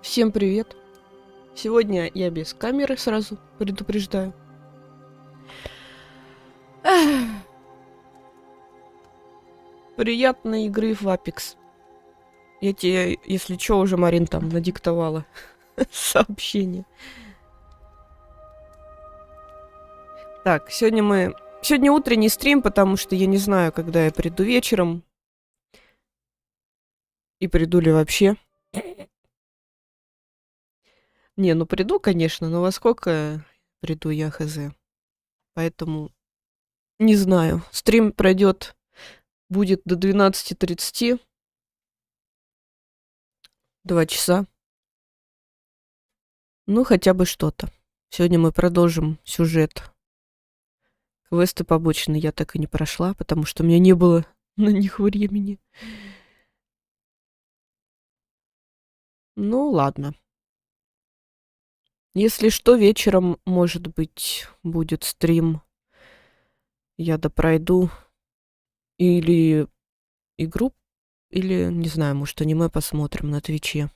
Всем привет! Сегодня я без камеры, сразу предупреждаю. Приятной игры в Apex. Я тебе, если чё, уже, Марин, там надиктовала сообщение. Так, Сегодня утренний стрим, потому что я не знаю, когда я приду вечером. И приду ли вообще. Не, ну приду, конечно, но во сколько приду я, хз. Поэтому не знаю. Стрим будет до 12:30. 2 часа. Ну, хотя бы что-то. Сегодня мы продолжим сюжет. Квесты побочные я так и не прошла, потому что у меня не было на них времени. Ну, ладно. Если что, вечером, может быть, будет стрим. Я допройду. Или игру, или, не знаю, может, аниме посмотрим на Твиче.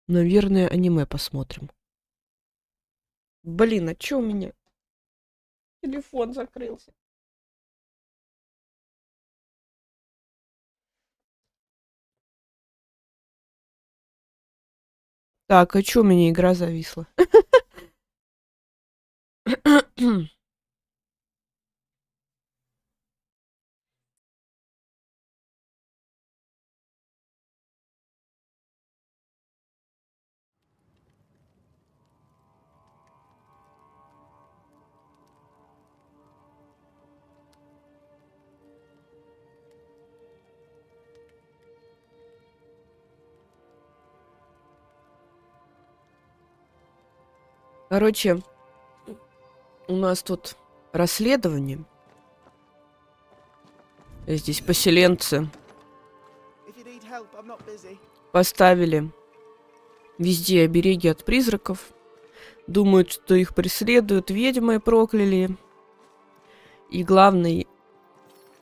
Наверное, аниме посмотрим. Блин, а чё у меня? Телефон закрылся. Так, а чё у меня игра зависла? Короче, у нас тут расследование. Здесь поселенцы поставили везде обереги от призраков. Думают, что их преследуют, ведьмы прокляли. И главный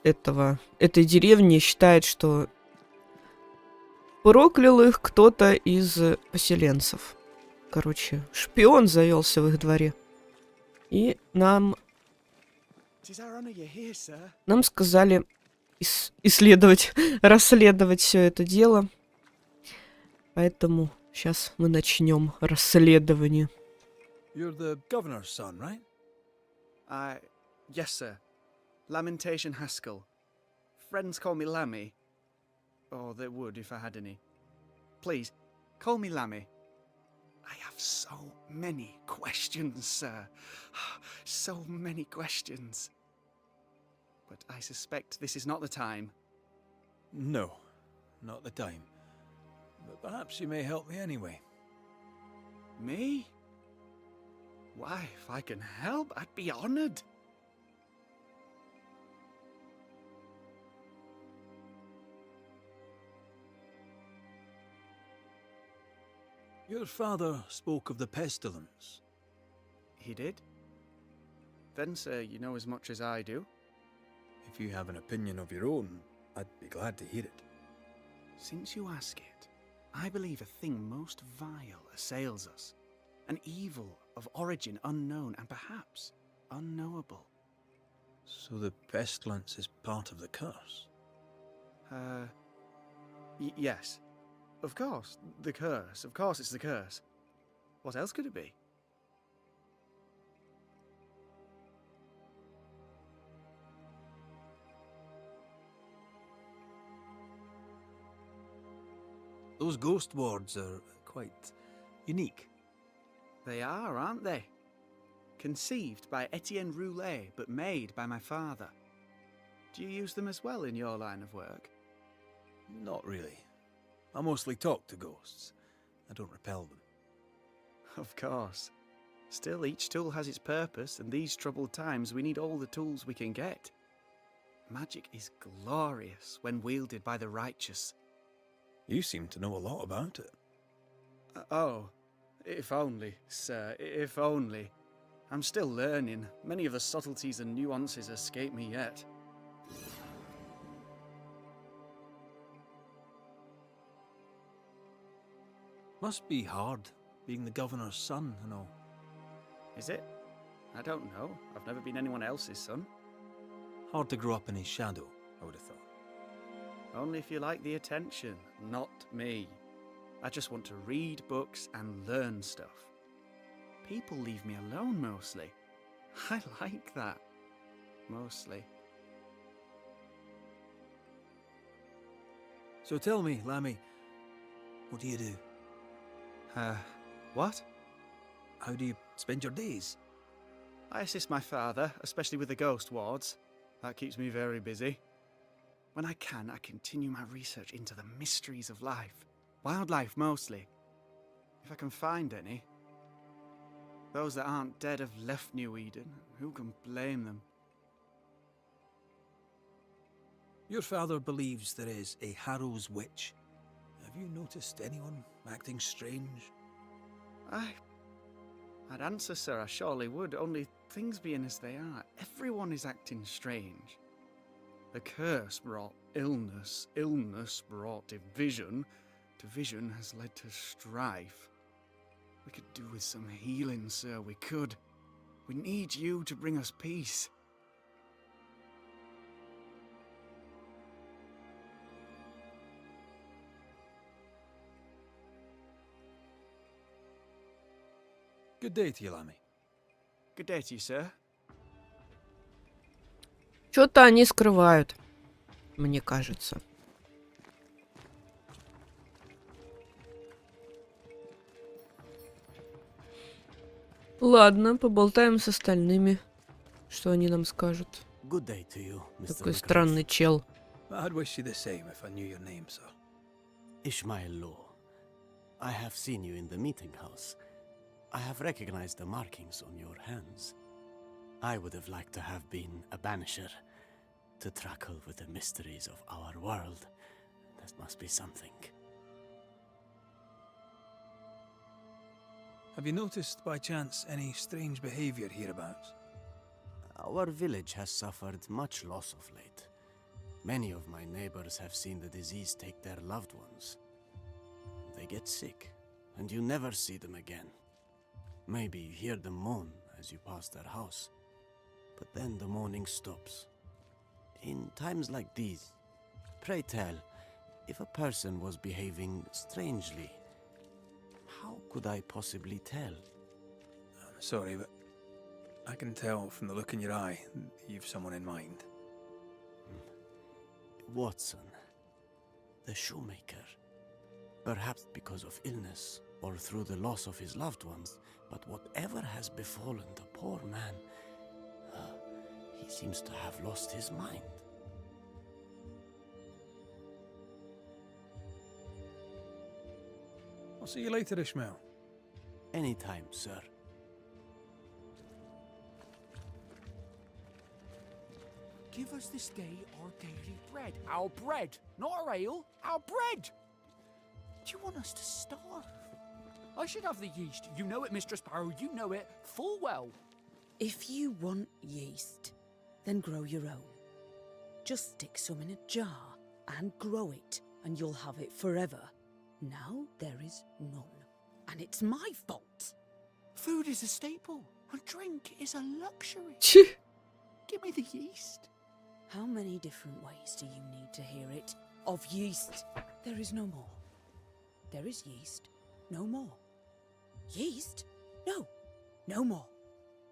этой деревни считает, что проклял их кто-то из поселенцев. Короче, шпион завелся в их дворе. И нам сказали расследовать все это дело. Поэтому сейчас мы начнем расследование. You're the governor's son, right? Yes, sir. Lamentation Haskell. Friends call me Lammy. Or they would if I had any. Please, call me Lammy. I have so many questions, sir. So many questions. But I suspect this is not the time. No, not the time. But perhaps you may help me anyway. Me? Why, if I can help, I'd be honored. Your father spoke of the pestilence. He did? Then, sir, you know as much as I do. If you have an opinion of your own, I'd be glad to hear it. Since you ask it, I believe a thing most vile assails us. An evil of origin unknown and perhaps unknowable. So the pestilence is part of the curse? Yes. Of course, the curse. Of course it's the curse. What else could it be? Those ghost wards are quite unique. They are, aren't they? Conceived by Etienne Roulet, but made by my father. Do you use them as well in your line of work? Not really. I mostly talk to ghosts. I don't repel them. Of course. Still, each tool has its purpose, and these troubled times we need all the tools we can get. Magic is glorious when wielded by the righteous. You seem to know a lot about it. Oh, if only, sir, if only. I'm still learning. Many of the subtleties and nuances escape me yet. Must be hard, being the governor's son and all. Is it? I don't know. I've never been anyone else's son. Hard to grow up in his shadow, I would have thought. Only if you like the attention, not me. I just want to read books and learn stuff. People leave me alone mostly. I like that. Mostly. So tell me, Lammy, what do you do? What? How do you spend your days? I assist my father, especially with the ghost wards. That keeps me very busy. When I can, I continue my research into the mysteries of life. Wildlife, mostly. If I can find any. Those that aren't dead have left New Eden. Who can blame them? Your father believes there is a Harrow's witch. Have you noticed anyone acting strange? I'd answer, sir, I surely would, only things being as they are, everyone is acting strange. The curse brought illness, illness brought division, division has led to strife. We could do with some healing, sir, we could. We need you to bring us peace. Good day to you, Lammy. Good day to you, sir. Что-то они скрывают, мне кажется. Ладно, поболтаем с остальными. Что они нам скажут? Good day to you, Mr. Такой McCrae. странный чел. I'd wish you the same if I knew your name, sir. Ishmael Law. I have seen you in the meeting house. I have recognized the markings on your hands. I would have liked to have been a banisher, to tackle with the mysteries of our world. That must be something. Have you noticed, by chance, any strange behavior hereabouts? Our village has suffered much loss of late. Many of my neighbors have seen the disease take their loved ones. They get sick, and you never see them again. Maybe you hear them moan as you pass their house, but then the moaning stops. In times like these, pray tell, if a person was behaving strangely, how could I possibly tell? I'm sorry, but I can tell from the look in your eye that you've someone in mind. Watson, the shoemaker. Perhaps because of illness or through the loss of his loved ones, but whatever has befallen the poor man, he seems to have lost his mind. I'll see you later, Ishmael. Anytime, sir. Give us this day our daily bread. Our bread, not our ale, our bread! Do you want us to starve? I should have the yeast. You know it, Mistress Sparrow, you know it full well. If you want yeast, then grow your own. Just stick some in a jar and grow it, and you'll have it forever. Now there is none, and it's my fault. Food is a staple, and drink is a luxury. Tch. Give me the yeast. How many different ways do you need to hear it? Of yeast, there is no more. There is yeast, no more. Yeast? No, no more.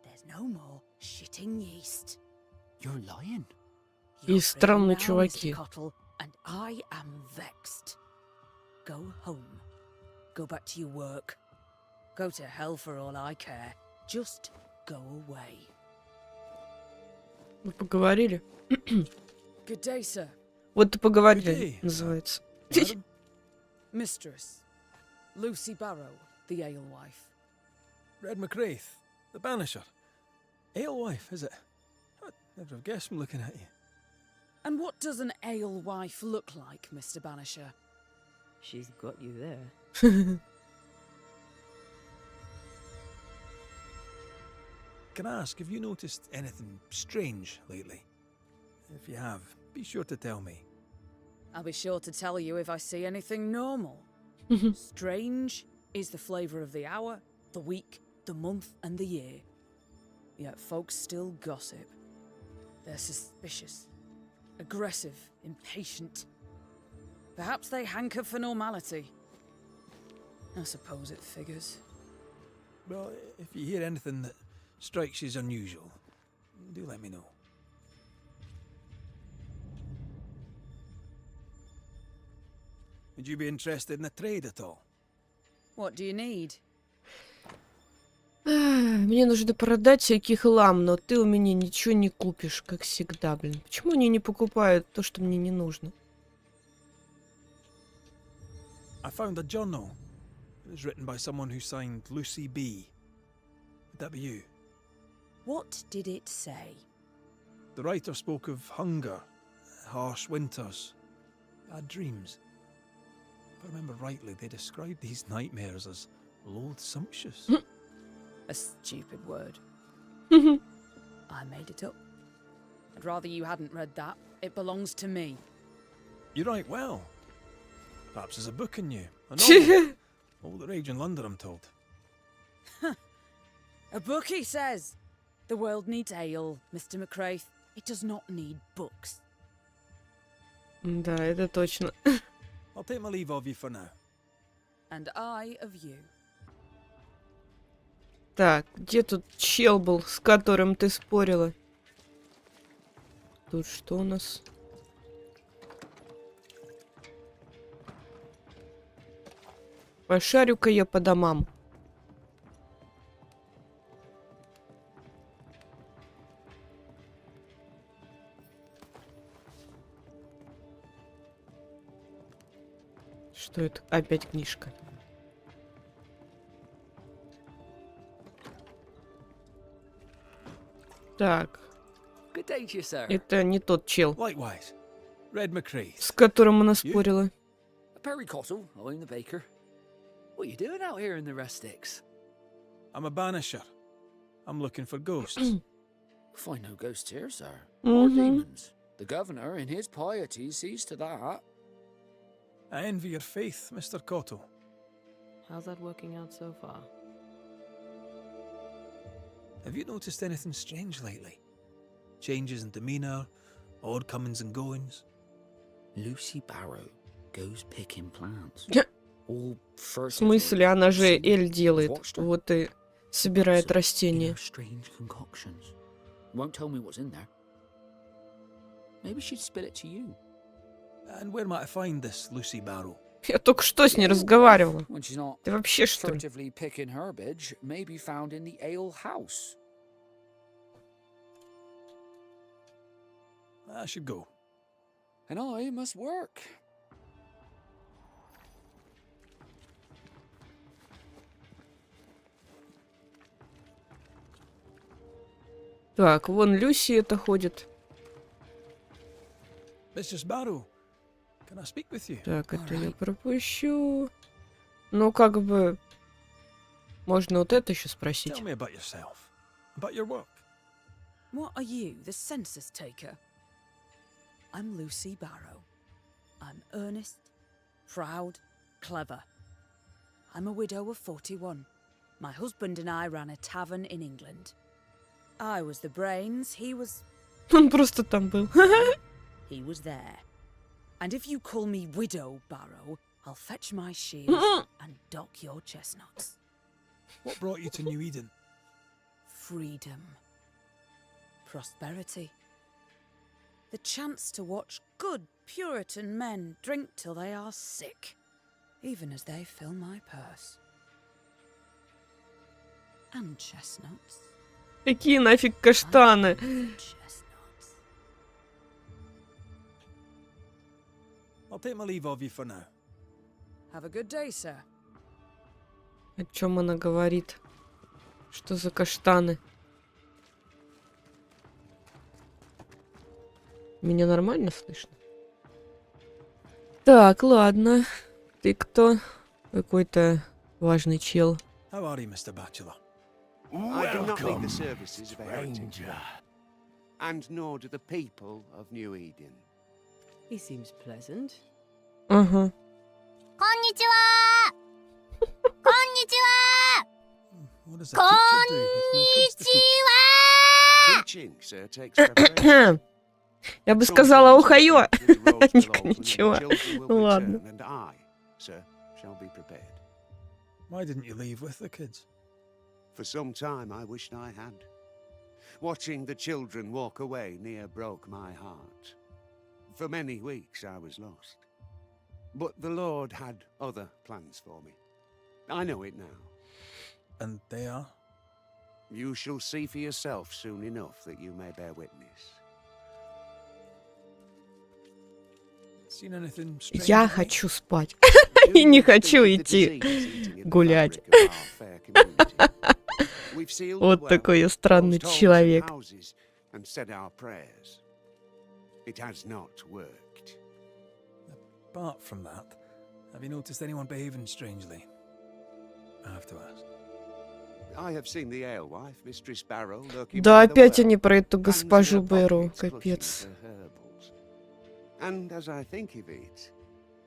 There's no more shitting yeast. You're lying. You're И странные free now, Mr. чуваки. Cottle, and I am vexed. Go home. Go back to your work. Go to hell for all I care. Just go away. Мы поговорили. Good day, sir. Вот и поговорили, Good day. называется. Madam? Mistress. Lucy Barrow, the alewife. Red McCraith, the banisher. Alewife, is it? I'd never have guessed from looking at you. And what does an alewife look like, Mr. Banisher? She's got you there. Can I ask, have you noticed anything strange lately? If you have, be sure to tell me. I'll be sure to tell you if I see anything normal. Strange? is the flavour of the hour, the week, the month, and the year. Yet folks still gossip. They're suspicious, aggressive, impatient. Perhaps they hanker for normality. I suppose it figures. Well, if you hear anything that strikes you as unusual, do let me know. Would you be interested in a trade at all? What do you need? Мне нужно продать всякий хлам, но ты у меня ничего не купишь, как всегда, блин. Почему они не покупают то, что мне не нужно? I found a journal. It was written by someone who signed Lucy B. Would that be you? What did it say? The writer spoke of hunger, harsh winters, bad dreams. If I remember rightly, they described these nightmares as loathsomptuous. A stupid word. I made it up. I'd rather you hadn't read that. It belongs to me. You write well. Perhaps there's a book in you. A novel. All the rage in London, I'm told. A book, he says. The world needs ale, Mr. McCraith. It does not need books. Да, это точно. I'll take my leave of you for now. And I of you. Так, где тут чел был, с которым ты спорила? Тут что у нас? Пошарю-ка я по домам. Что это? Опять книжка. Так. Good day to you, sir. Это не тот чел, Likewise, Red McCrae. с которым она спорила. Perry Cottle, I'm the baker. What are you doing out here in the rustics? I'm a banisher. I'm looking for ghosts. Find no ghosts here, sir. Or Mhm. demons. The governor, in his piety, sees to that. I envy your faith, Mr. Cottle. How's that working out so far? Have you noticed anything strange lately? Changes in demeanor, odd comings and goings? Lucy Barrow goes picking plants. All В first. смысле, она же эль делает. Вот и собирает растения. Strange concoctions. Won't tell me what's in there. Maybe she'd spill it to you. And where might I find this Lucy Barrow? Я только что с ней разговаривала. When she's not Ты вообще что ли? furtively picking herbage, may be found in the ale house. I should go. And I must work. Так, вон Люси это ходит. Mrs. Barrow, can I speak with you? Так, это я пропущу. Ну, как бы... Можно вот это еще спросить. Tell me about yourself, about your work. What are you, the census taker? I'm Lucy Barrow. I'm earnest, proud, clever. I'm a widow of 41. My husband and I ran a tavern in England. I was the brains, he was... Он просто там был. he was there. And if you call me Widow Barrow, I'll fetch my shears and dock your chestnuts. What brought you to New Eden? Freedom. Prosperity. The chance to watch good Puritan men drink till they are sick, even as they fill my purse. And chestnuts. Какие нафиг каштаны? Chestnuts. I'll take my leave of you for now. Have a good day, sir. О чем она говорит? Что за каштаны? Меня нормально слышно? Так, ладно. Ты кто? Какой-то важный чел. How are you, Mr. Bachelor? I do not think the services of a heretic, and nor do the people of New Eden. He seems pleasant. Ага. こんにちは。こん does a teacher do with no kids to teach? Teaching, sir, takes preparation. Я бы Some сказала things «Ухайо». will be the roads will open and Ничего. children will Ну ладно. return, and I, sir, shall be prepared. Why didn't you leave with the kids? For some time I wished I had. Watching the children walk away near broke my heart. For many weeks I was lost. But the Lord had other plans for me. I know it now. And they are? You shall see for yourself soon enough that you may bear witness. Seen anything strange? Я lately? хочу спать. И не хочу идти гулять. Вот такой я странный человек. Apart from that, have you noticed anyone behaving strangely? I have to ask. Да, опять они про эту госпожу Бэру. Капец. And as I think of it,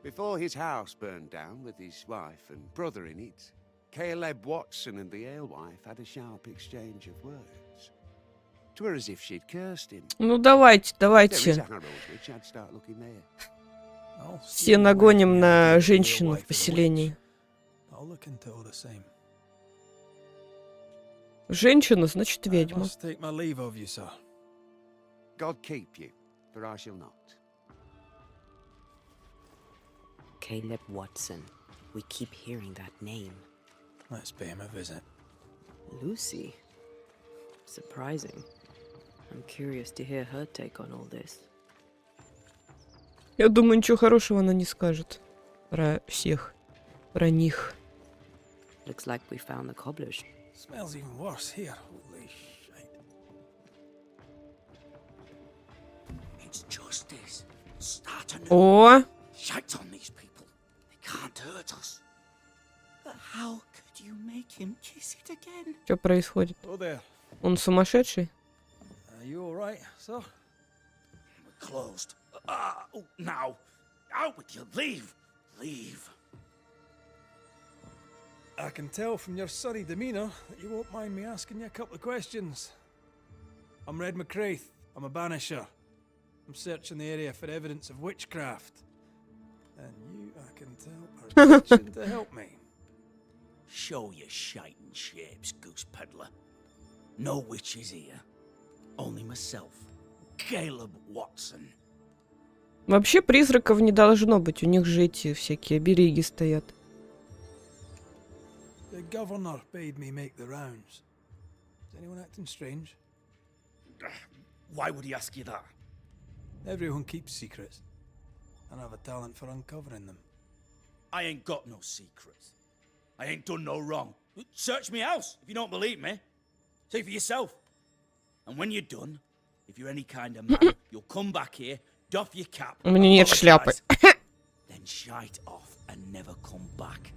before his house burned down with his wife and brother in it, Caleb Watson and the alewife had a sharp exchange of words. 'Twere as if she'd cursed him. Ну давайте, There is a давайте. Harrow's witch, I'd start looking there. I'll Все steer away нагоним from the на idea of женщину your в wife as a поселении. witch. I'll look into it all the same. Женщина, значит I ведьма. must take my leave of you, sir. God keep you, for I shall not. Caleb Watson. We keep hearing that name. Let's pay him a visit. Lucy. Surprising. I'm curious to hear her take on all this. Я думаю, ничего хорошего она не скажет. Про всех. Про них. Looks like we found the cobblers. Smells even worse here. Holy shite. It's justice. Start anew. О! Shite on these people. They can't hurt us. But how could you make him kiss it again? Что происходит? Oh there. Он сумасшедший? Are you all right, sir? We're closed. Now. Out with you. Leave. Leave. I can tell from your sunny demeanour that you won't mind me asking you a couple of questions. I'm Red McCraith. I'm a banisher. I'm searching the area for evidence of witchcraft. And you, I can tell, are itching to help me. Show your shiting shapes, goose peddler. No witches here. Only myself, Caleb Watson. Вообще призраков не должно быть. У них же эти всякие береги стоят. The governor bade me make the rounds. Is anyone acting strange? Why would he ask you that? Everyone keeps secrets. And I have a talent for uncovering them. I ain't got no secrets. I ain't done no wrong. Search me house if you don't believe me. See for yourself. And when you're done, if you're any kind of man, you'll come back here, doff your cap, У меня нет шляпы. apologise, then shite off and never come back.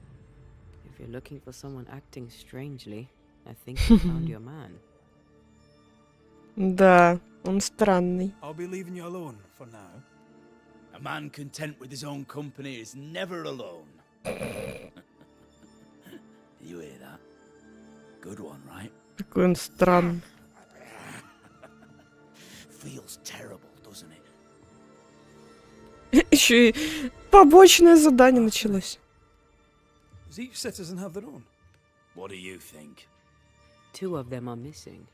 If you're looking for someone acting strangely, I think you found your man. Да, он странный. I'll be leaving you alone for now. A man content with his own company is never alone. You hear that? Good one, right? Какой он странный. Feels terrible, doesn't it? Еще и побочное задание началось. Does each citizen have their own? What do you think? 2 of them are missing.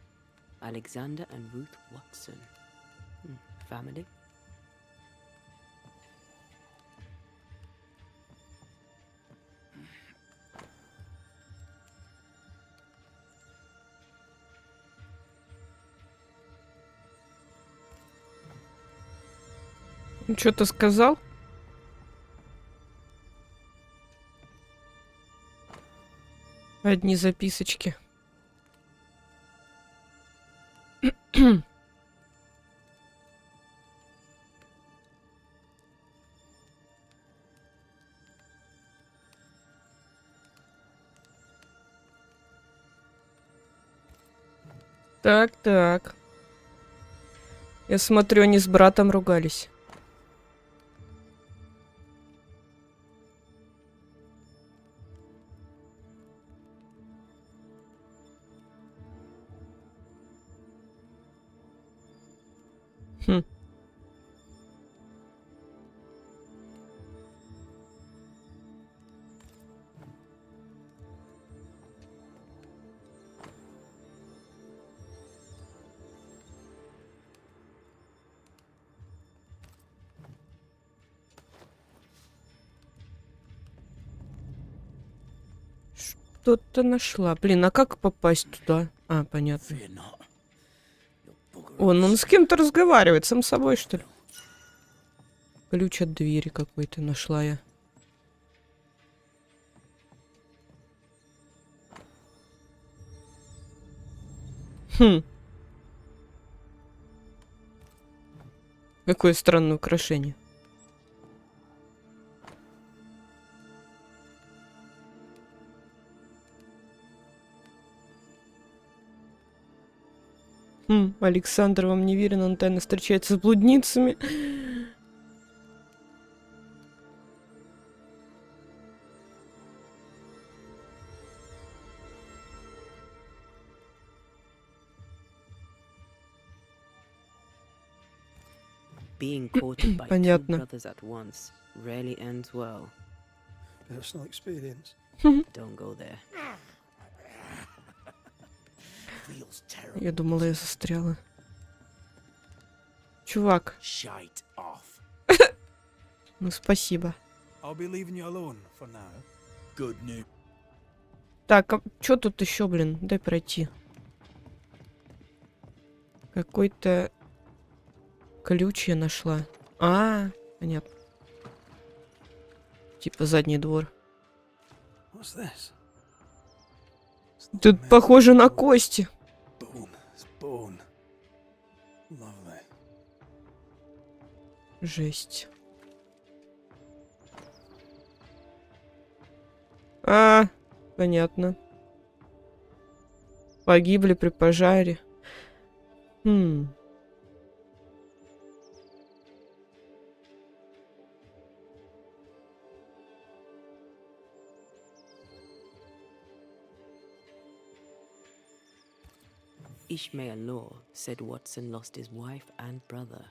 Alexander and Ruth Watson. Family? Он что-то сказал? Одни записочки. Так, так. Я смотрю, они с братом ругались. Хм. Что-то нашла. Блин, а как попасть туда? А, понятно. Он с кем-то разговаривает, сам с собой, что ли? Ключ от двери какой-то нашла я. Хм. Какое странное украшение. Александр вам не верен, он тайно встречается с блудницами. Being courted by two Понятно. brothers at once rarely ends well. Personal experience. Don't go there. Я думала, я застряла. Чувак. Ну, спасибо. I'll be leaving you alone for now. Good news. Так, а чё тут еще, блин? Дай пройти. Какой-то ключ я нашла. А, понятно. Типа задний двор. What's this? Тут похоже на кости. Bone. It's bone. Lovely. Жесть. А, понятно. Погибли при пожаре. Ishmael Law said Watson lost his wife and brother.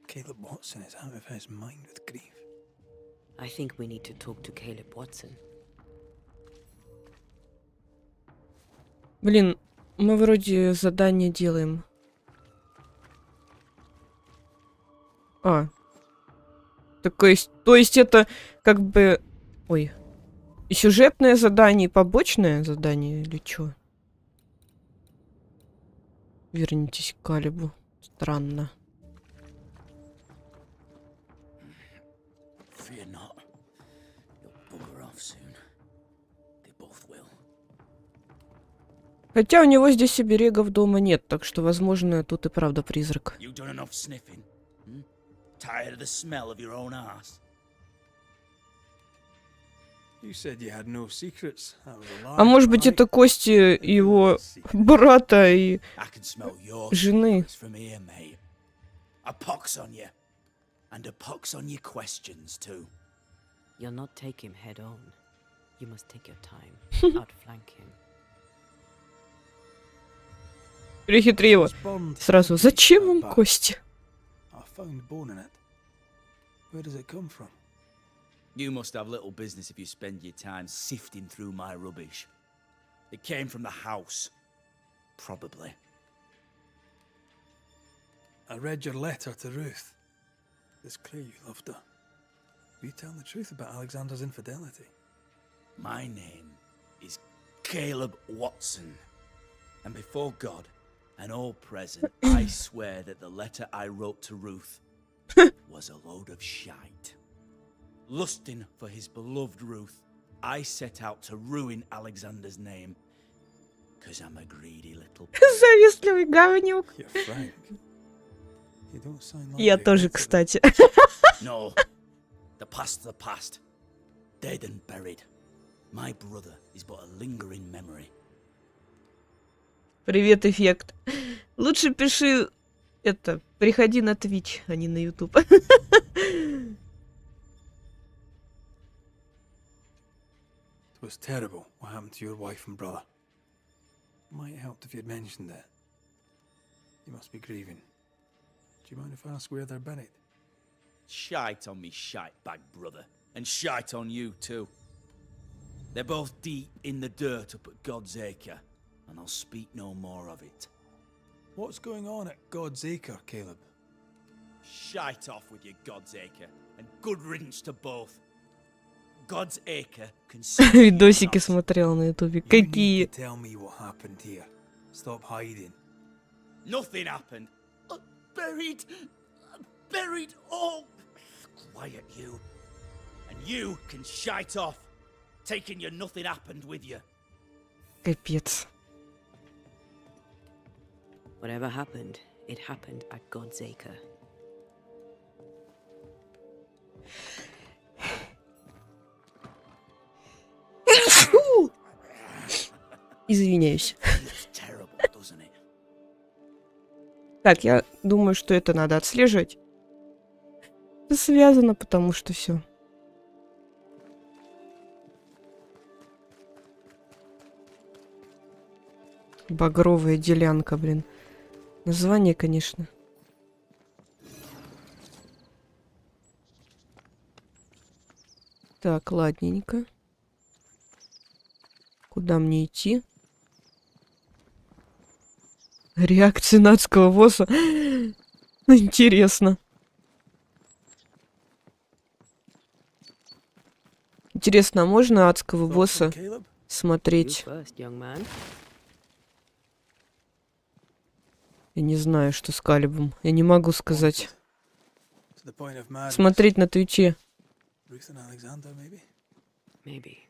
Caleb Watson is out of his mind with grief. I think we need to talk to Caleb Watson. Блин, мы вроде задание делаем. А. То есть это как бы... Ой. И сюжетное задание, и побочное задание, или чё? Вернитесь к Калебу. Странно. Хотя у него здесь оберегов дома нет, так что, возможно, тут и правда призрак. You said you had no secrets. That was a lie. А может быть, right? это кости его брата и I can smell your жены. secrets from here, mate. A pox on you. And a pox on your questions, too. You're not taking him head on. You must take your time. Outflank him. Перехитри его. It's burned. Сразу. Зачем вам кости? I found bone in it. Where does it come from? You must have little business if you spend your time sifting through my rubbish. It came from the house. Probably. I read your letter to Ruth. It's clear you loved her. Will you tell the truth about Alexander's infidelity? My name is Caleb Watson. And before God and all present, I swear that the letter I wrote to Ruth was a load of shite. Lusting for his beloved Ruth, I set out to ruin Alexander's name. Because I'm a greedy little... Завистливый говнюк. You're frank. You don't sound like Я you тоже, admit it. кстати. No. The past's the past. Dead and buried. My brother is but a lingering memory. Привет, эффект. Лучше пиши это, приходи на Twitch, а не на YouTube. It was terrible what happened to your wife and brother. Might help if you'd mentioned it. You must be grieving. Do you mind if I ask where they're buried? Shite on me shite bag brother, and shite on you too. They're both deep in the dirt up at God's Acre, and I'll speak no more of it. What's going on at God's Acre, Caleb? Shite off with your God's Acre, and good riddance to both. God's Acre can Видосики смотрел на ютубе. You need Какие? to tell me what happened here. Stop hiding. Nothing happened. Buried. Buried. Oh, quiet you. And you can shite off, taking your nothing happened with you. Капец. Whatever happened, it happened at God's Acre. Извиняюсь. It's terrible, doesn't it? Так, я думаю, что это надо отслеживать. Это связано, потому что все. Багровая делянка, блин. Название, конечно. Так, ладненько. Куда мне идти? Реакции адского босса. Интересно. Интересно, а можно адского босса Caleb? смотреть? You first, young man. Я не знаю, что с Калибом. Я не могу сказать. To the point of madness. Смотреть на Твиче. Ruth and Alexander, maybe? Maybe.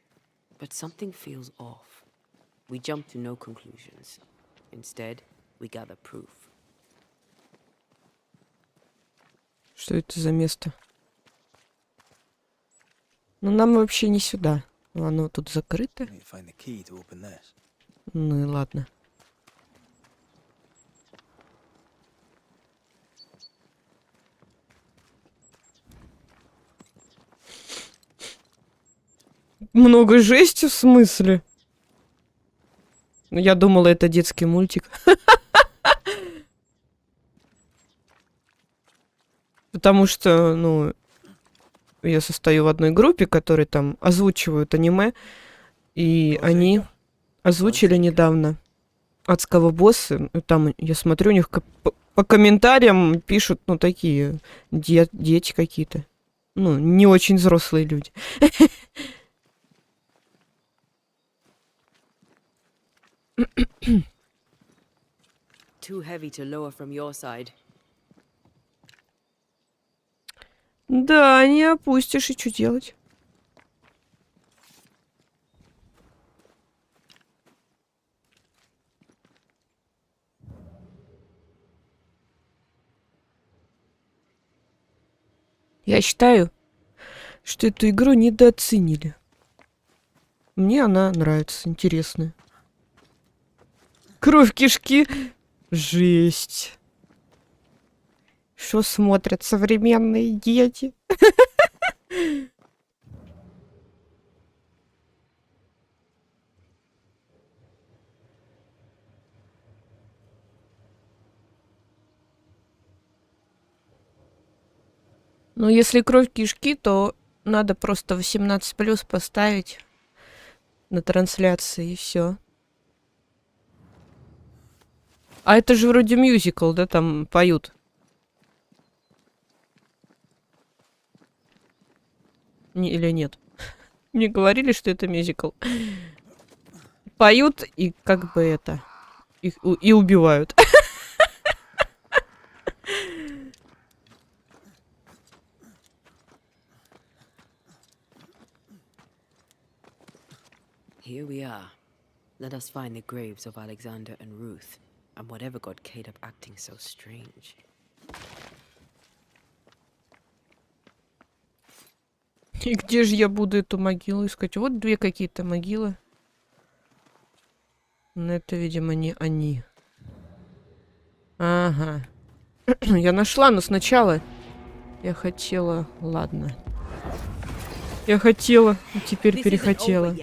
But something feels off. We jump to no conclusions. Instead, we gather proof. Что это за место? Ну, нам вообще не сюда. Оно тут закрыто. I need to find the key to open this. Ну и ладно. Много жести, в смысле? Ну, я думала, это детский мультик. Потому что, ну, я состою в одной группе, которые там озвучивают аниме, и они озвучили недавно адского босса. Там, я смотрю, у них по комментариям пишут, ну, такие дети какие-то. Ну, не очень взрослые люди. Too heavy to lower from your side. Да, не опустишь, и что делать? Я считаю, что эту игру недооценили. Мне она нравится, интересная. Кровь, кишки. Жесть. Что смотрят современные дети? Ну, если кровь кишки, то надо просто 18+ поставить на трансляции, и все. А это же вроде мюзикл, да, там поют. Или нет? Мне говорили, что это мюзикл. Поют и как бы это... И убивают. Here we are. Let us find the graves of Alexander and Ruth, and whatever got Caleb acting so strange. И где же я буду эту могилу искать? Вот две какие-то могилы. Но это, видимо, не они. Ага. Я нашла, но сначала я хотела... Ладно. Я хотела, и теперь перехотела.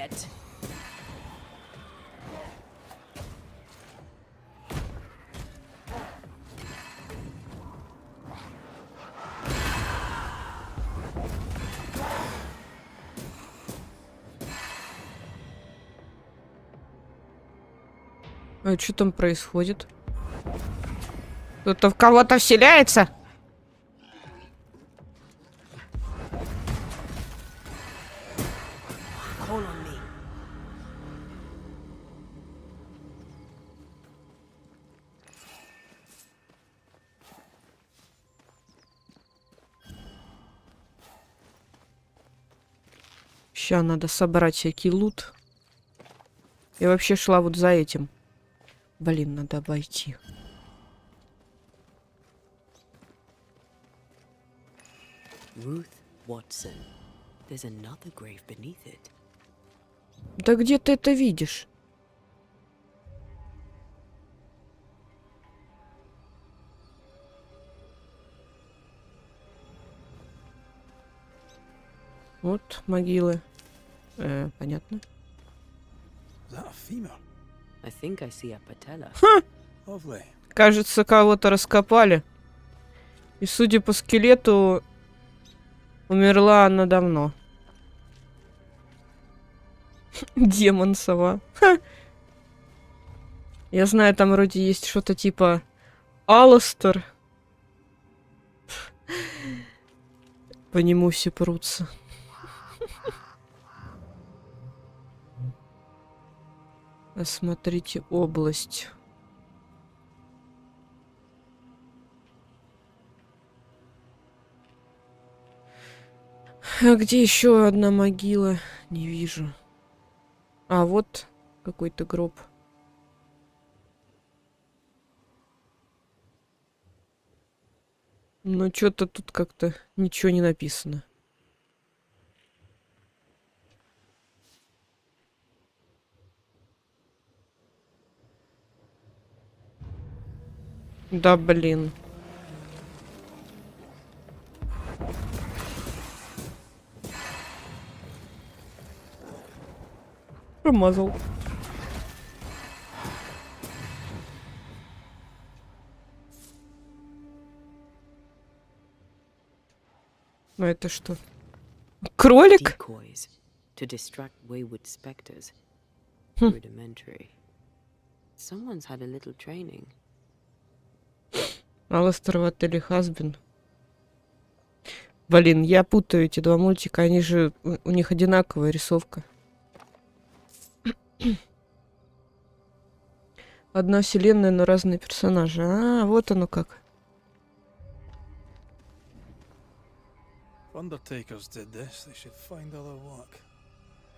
А что там происходит? Кто-то в кого-то вселяется? Call on me. Ща надо собрать всякий лут. Я вообще шла вот за этим. Блин, надо обойти. Ruth Watson. There's another grave beneath it. Да где ты это видишь? Вот могилы. Понятно. Is that a femur? I think I see a patella. Lovely. Кажется, кого-то раскопали. И судя по скелету, умерла она давно. Демон сова. Ха. Я знаю, там вроде есть что-то типа Алластер. По нему все прутся. Осмотрите область. А где еще одна могила? Не вижу. А, вот какой-то гроб. Но что-то тут как-то ничего не написано. Да, блин. Промазал. Ну это что? Кролик? Decoys to distract wayward specters. Хм. Rudimentary. Someone's had a little training. Алластер в отеле Хазбин. Блин, я путаю эти два мультика. Они же... У них одинаковая рисовка. Одна вселенная, но разные персонажи. А, вот оно как. If undertakers did this, they should find other work.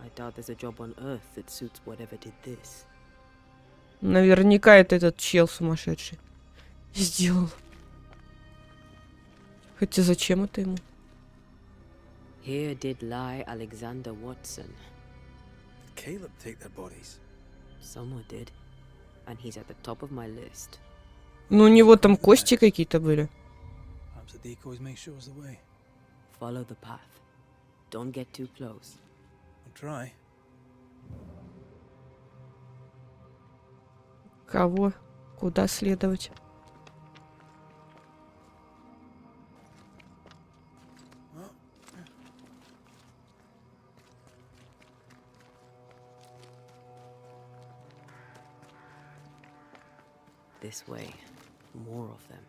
I doubt there's a job on Earth that suits whatever did this. Наверняка это этот чел сумасшедший сделал. Хотя зачем это ему? Here did lie Alexander Watson. Did Caleb take their bodies? Someone did. And he's at the top of my list. Ну, у него там кости какие-то были. Perhaps the decoys may show us the way. Follow the path. Don't get too close. I'll try. Кого? Куда следовать? This way. More of them.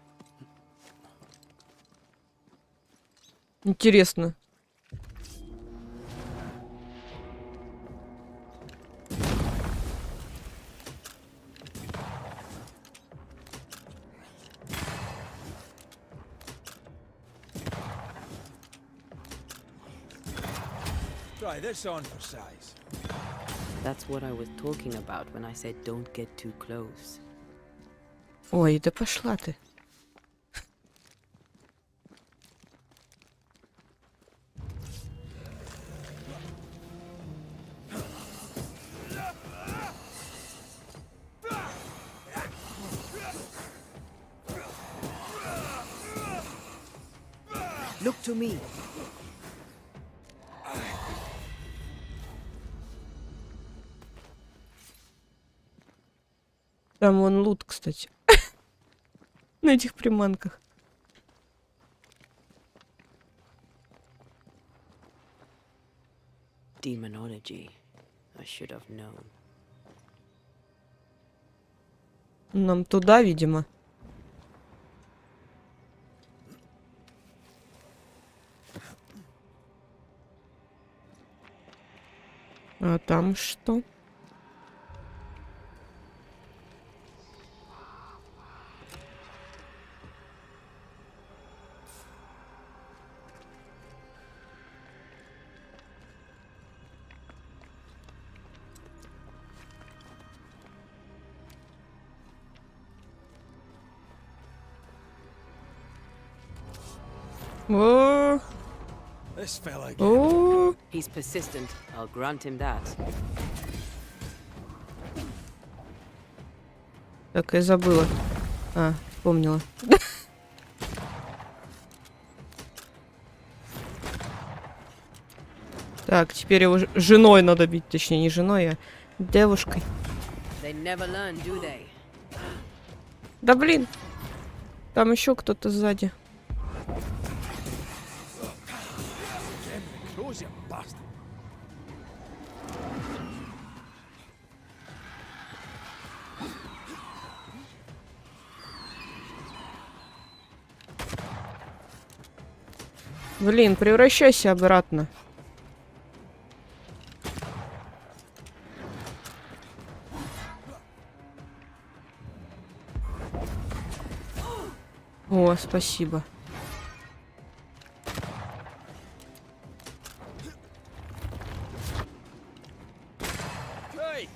Интересно. Try this on for size. That's what I was talking about when I said don't get too close. Ой, да пошла ты. Look to me. Там вон лут, кстати. На этих приманках. Demonology. I should have known. Нам туда, видимо. А там что? О, This fella again. о, He's persistent, I'll grant him that. так, я забыла. А, вспомнила. Так, теперь его женой надо бить. Точнее, не женой, а девушкой. They never learn, do they? Да блин! Там еще кто-то сзади. Close, you bastard. Блин, превращайся обратно. О, спасибо. Hey,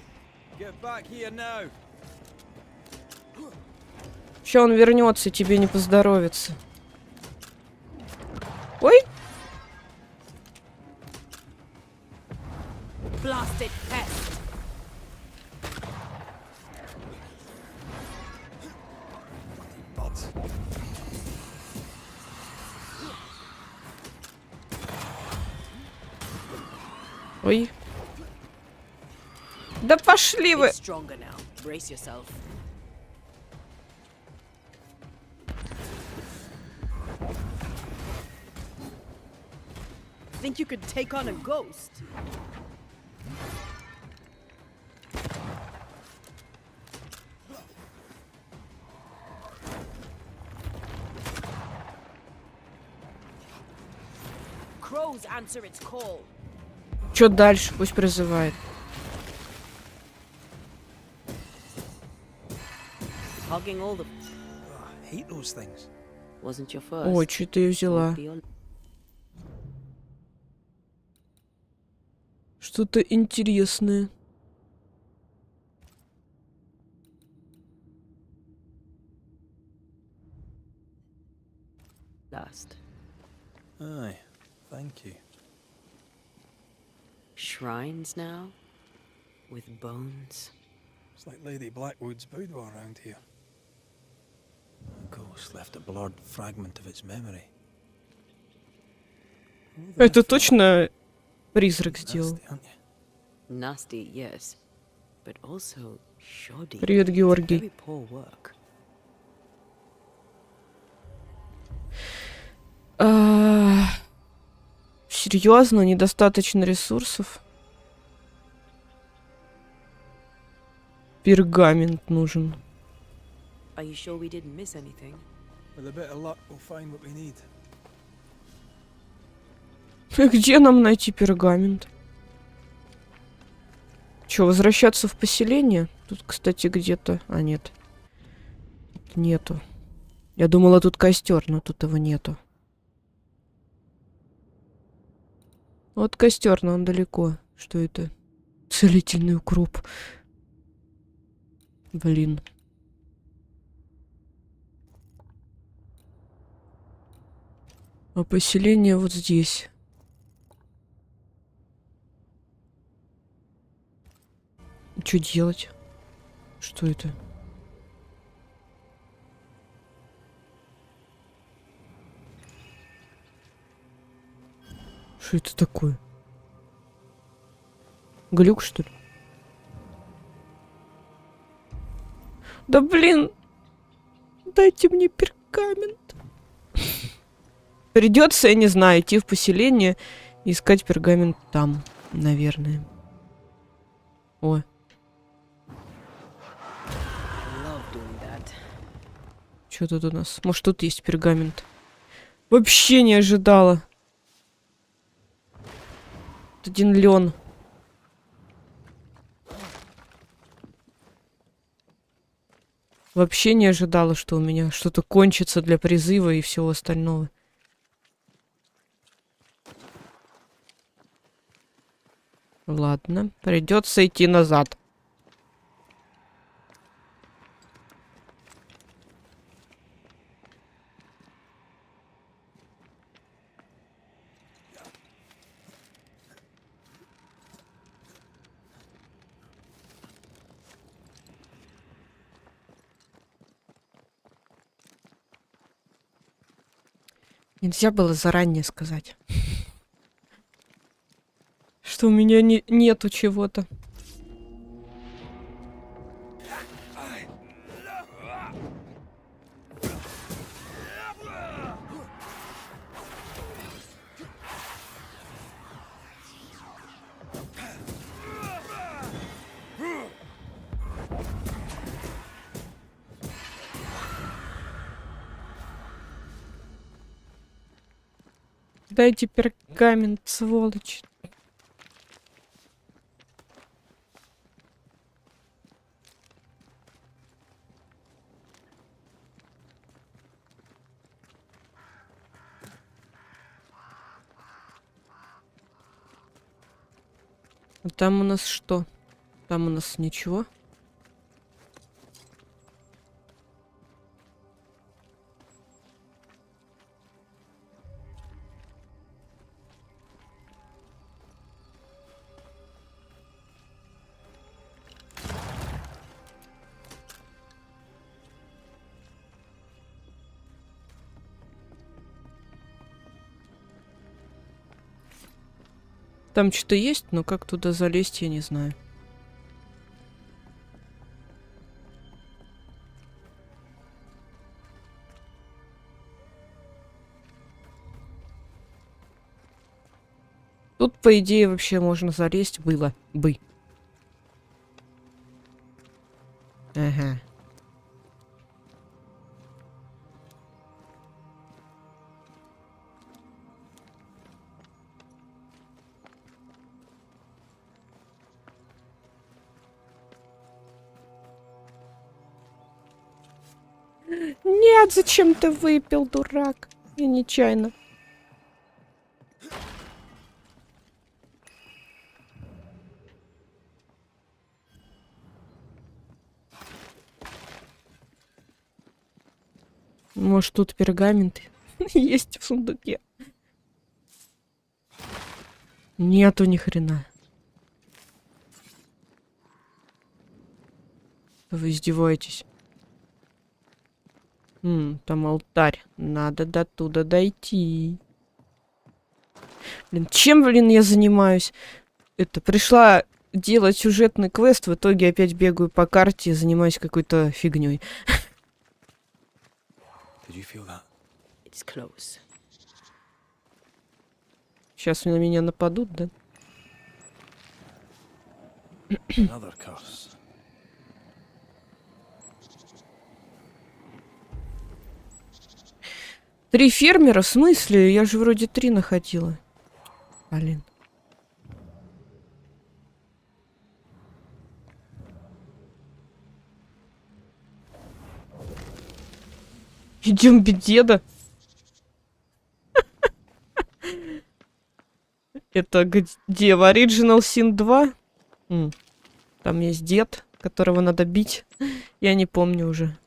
get back here now. Ща он вернется, тебе не поздоровится. Ой! Blasted pest! Buds. Ой. Да пошли вы! It's stronger now. Brace yourself. Think you could take on a ghost? Crows answer its call. Чё дальше? Пусть призывает. Hogging all the I hate those things. wasn't your first. Ой, что ты взяла? Won't be your- Что-то интересное. Last. Aye, thank you. Shrines now? With bones? It's like Lady Blackwood's boudoir around here. A ghost left a blurred fragment of its memory. Это точно призрак сделал. Nasty, aren't you? Nasty, yes. But also shoddy. Привет, Георгий. Very poor work. Серьезно, недостаточно ресурсов. Пергамент нужен. Are you sure we didn't miss anything? With a bit of luck, we'll find what we need. Где нам найти пергамент? Че, возвращаться в поселение? Тут, кстати, где-то... А, нет. Тут нету. Я думала, тут костер, но тут его нету. Вот костер, но он далеко. Что это? Целительный укроп. Блин. А поселение вот здесь. Что делать? Что это? Что это такое? Глюк, что ли? Да блин! Дайте мне пергамент. Придется, я не знаю, идти в поселение и искать пергамент там, наверное. О. I love doing Что тут у нас? Может, тут есть пергамент? Вообще не ожидала. Тут один лен. Вообще не ожидала, что у меня что-то кончится для призыва и всего остального. Ладно, придется идти назад. Нельзя было заранее сказать, что у меня нету чего-то. Дайте пергамент, сволочь. А там у нас что? Там у нас ничего. Там что-то есть, но как туда залезть, я не знаю. Тут, по идее, вообще можно залезть было бы. Ага. Нет, зачем ты выпил, дурак? Я нечаянно. Может, тут пергамент есть в сундуке? Нету ни хрена. Вы издеваетесь? Там алтарь. Надо до туда дойти. Блин, чем, я занимаюсь? Пришла делать сюжетный квест, в итоге опять бегаю по карте и занимаюсь какой-то фигней. It's close. Сейчас на меня нападут, да? Another curse. Три фермера? В смысле? Я же вроде 3 находила. Блин. Идем без деда. Это где? В Original Sin 2? Там есть дед, которого надо бить. Я не помню уже.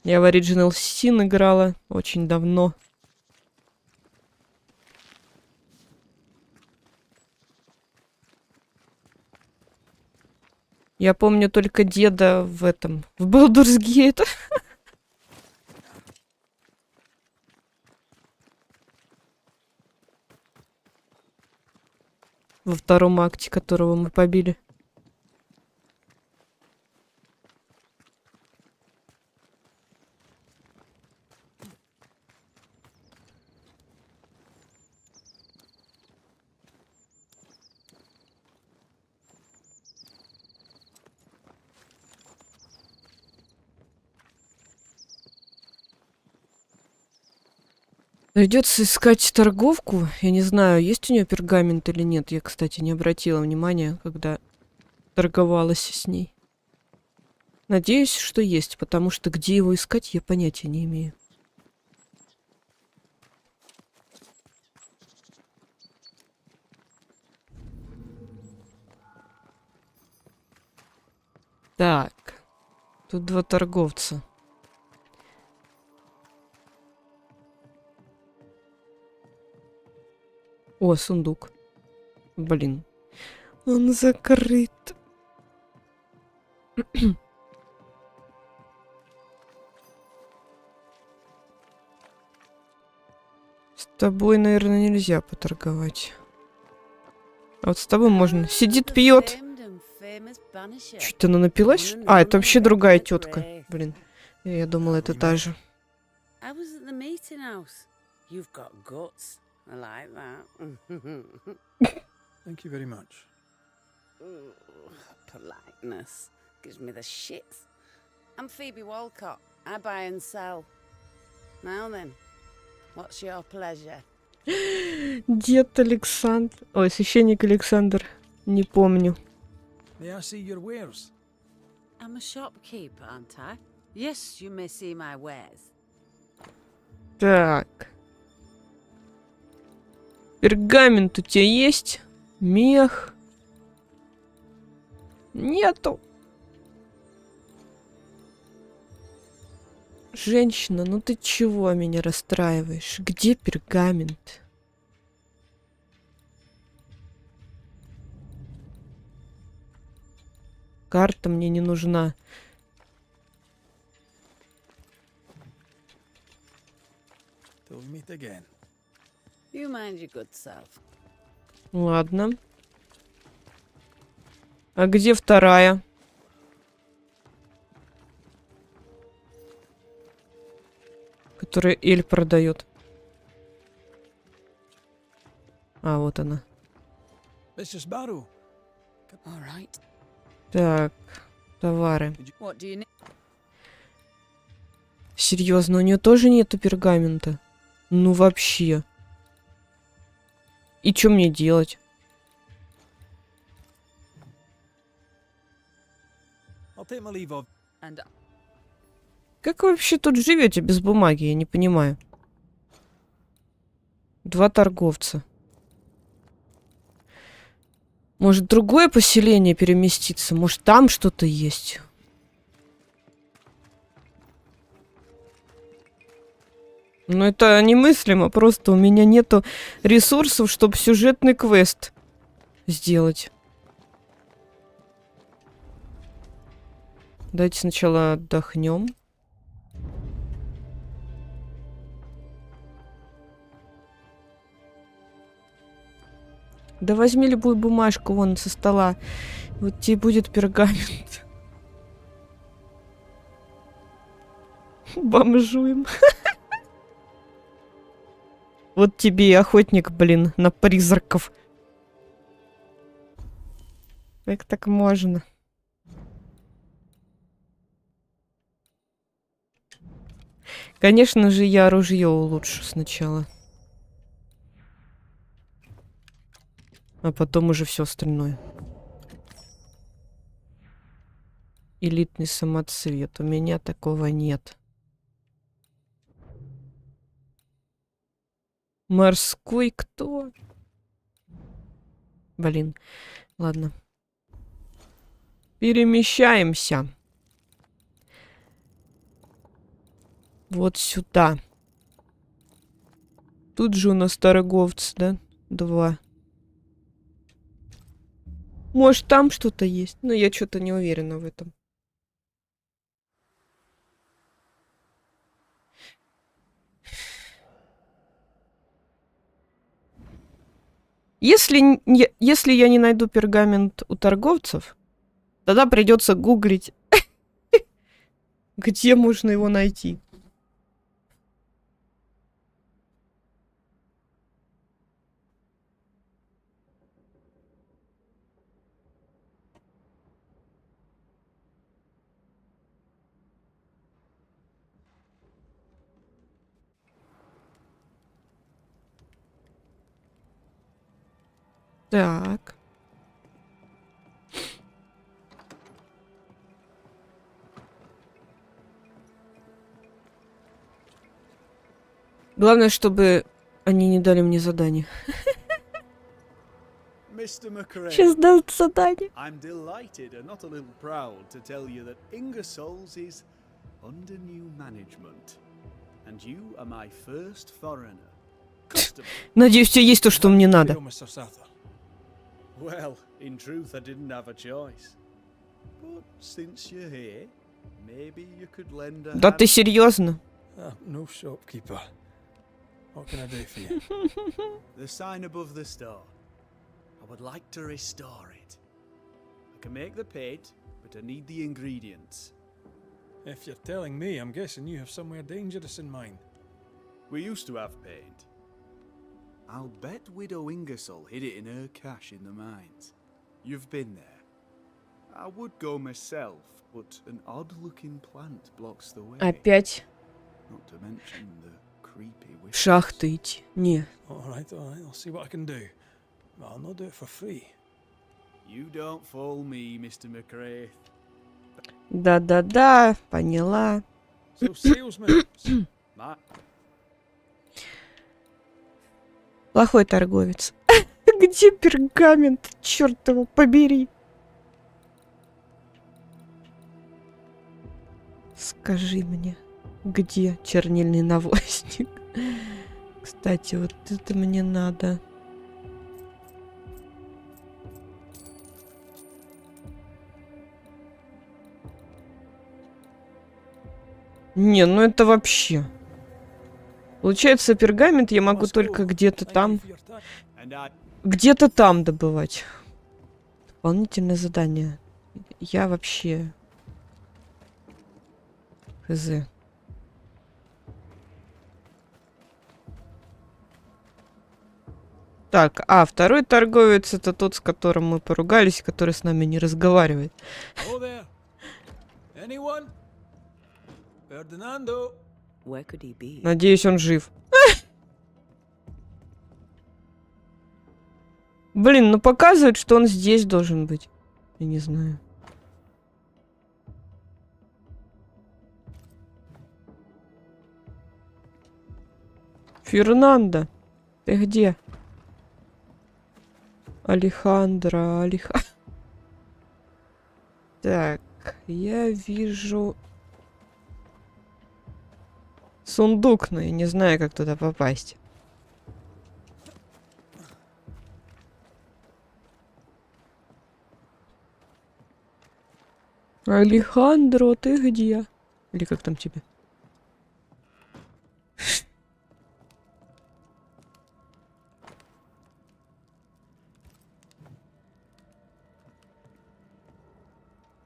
Я в Original Sin играла очень давно. Я помню только деда в Baldur's Gate. Во втором акте, которого мы побили. Придется искать торговку. Я не знаю, есть у нее пергамент или нет. Я, кстати, не обратила внимания, когда торговалась с ней. Надеюсь, что есть, потому что где его искать, я понятия не имею. Так, тут два торговца. О, сундук. Блин. Он закрыт. С тобой, наверное, нельзя поторговать. А вот с тобой можно. Сидит, пьет. Чуть-то она напилась? А, это вообще другая тетка. Блин. Я думала, это та же. Thank you very much. Politeness gives me the shits. I'm Phoebe Walcott. I buy and sell. Now then, what's your pleasure? Дед Александр. Ой, священник Александр. Не помню. May I see your wares? I'm a shopkeeper, aren't I? Yes, you may see my wares. Так. Пергамент у тебя есть? Мех? Нету. Женщина, ну ты чего меня расстраиваешь? Где пергамент? Карта мне не нужна. Till we meet again. You mind your good self. Ладно. А где вторая? Которая Эль продает. А, вот она. Mrs. Barrow. All right. Так, товары. What do you need? Серьезно, у нее тоже нету пергамента? Ну вообще. И что мне делать? I'll take my leave of. And Как вы вообще тут живете без бумаги? Я не понимаю. Два торговца. Может, другое поселение переместиться? Может, там что-то есть? Ну, это немыслимо. Просто у меня нету ресурсов, чтобы сюжетный квест сделать. Давайте сначала отдохнем. Да возьми любую бумажку вон со стола. Вот тебе будет пергамент. Бомжуем. Вот тебе и охотник, блин, на призраков. Как так можно? Конечно же, я ружье улучшу сначала. А потом уже все остальное. Элитный самоцвет. У меня такого нет. Морской кто? Блин. Ладно. Перемещаемся. Вот сюда. Тут же у нас торговцы, да? Два. Может, там что-то есть? Но я что-то не уверена в этом. Если я не найду пергамент у торговцев, тогда придется гуглить, где можно его найти. Так. Главное, чтобы они не дали мне задание. Mr. McRae, Сейчас дают задание. I'm delighted and not a little proud to tell you that Ingersoll's is under new management. And you are my first foreigner. Customer. Надеюсь, у тебя есть то, что мне надо. Mr. Sather. Well, in truth, I didn't have a choice. But since you're here, maybe you could lend a Да hand. ты серьезно? No shopkeeper. What can I do for you? The sign above the store. I would like to restore it. I can make the paint, but I need the ingredients. If you're telling me, I'm guessing you have somewhere dangerous in mind. We used to have paint. I'll bet Widow Ingersoll hid it in her cache in the mines. You've been there. I would go myself, but an odd-looking plant blocks the way. Опять Not to mention the creepy в whispers. шахты идти. Не. All right, I'll see what I can do. But I'll not do it for free. You don't fool me, Mr. McRae. Да-да-да, поняла. So, salesman, My Плохой торговец. Где пергамент? Черт его побери. Скажи мне, где чернильный навозник? Кстати, вот это мне надо. Не, ну это вообще. Получается, пергамент я могу только где-то там. and I Где-то там добывать. Дополнительное задание. Я вообще... Хз. Так, второй торговец это тот, с которым мы поругались, который с нами не разговаривает. Oh there. Anyone? Ferdinando. Where could he be? Надеюсь, он жив. Блин, ну показывает, что он здесь должен быть. Я не знаю. Фернандо, ты где? Алехандро. Так, я вижу сундук, но я не знаю, как туда попасть. Алехандро, ты где? Или как там тебе?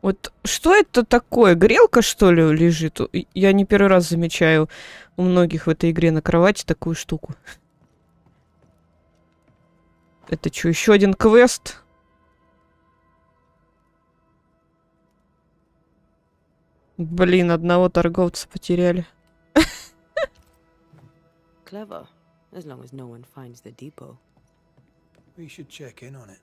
Вот что это такое? Грелка, что ли, лежит? Я не первый раз замечаю у многих в этой игре на кровати такую штуку. Это что, еще один квест? Блин, одного торговца потеряли. Clever, as long as no one finds the depot. We should check in on it.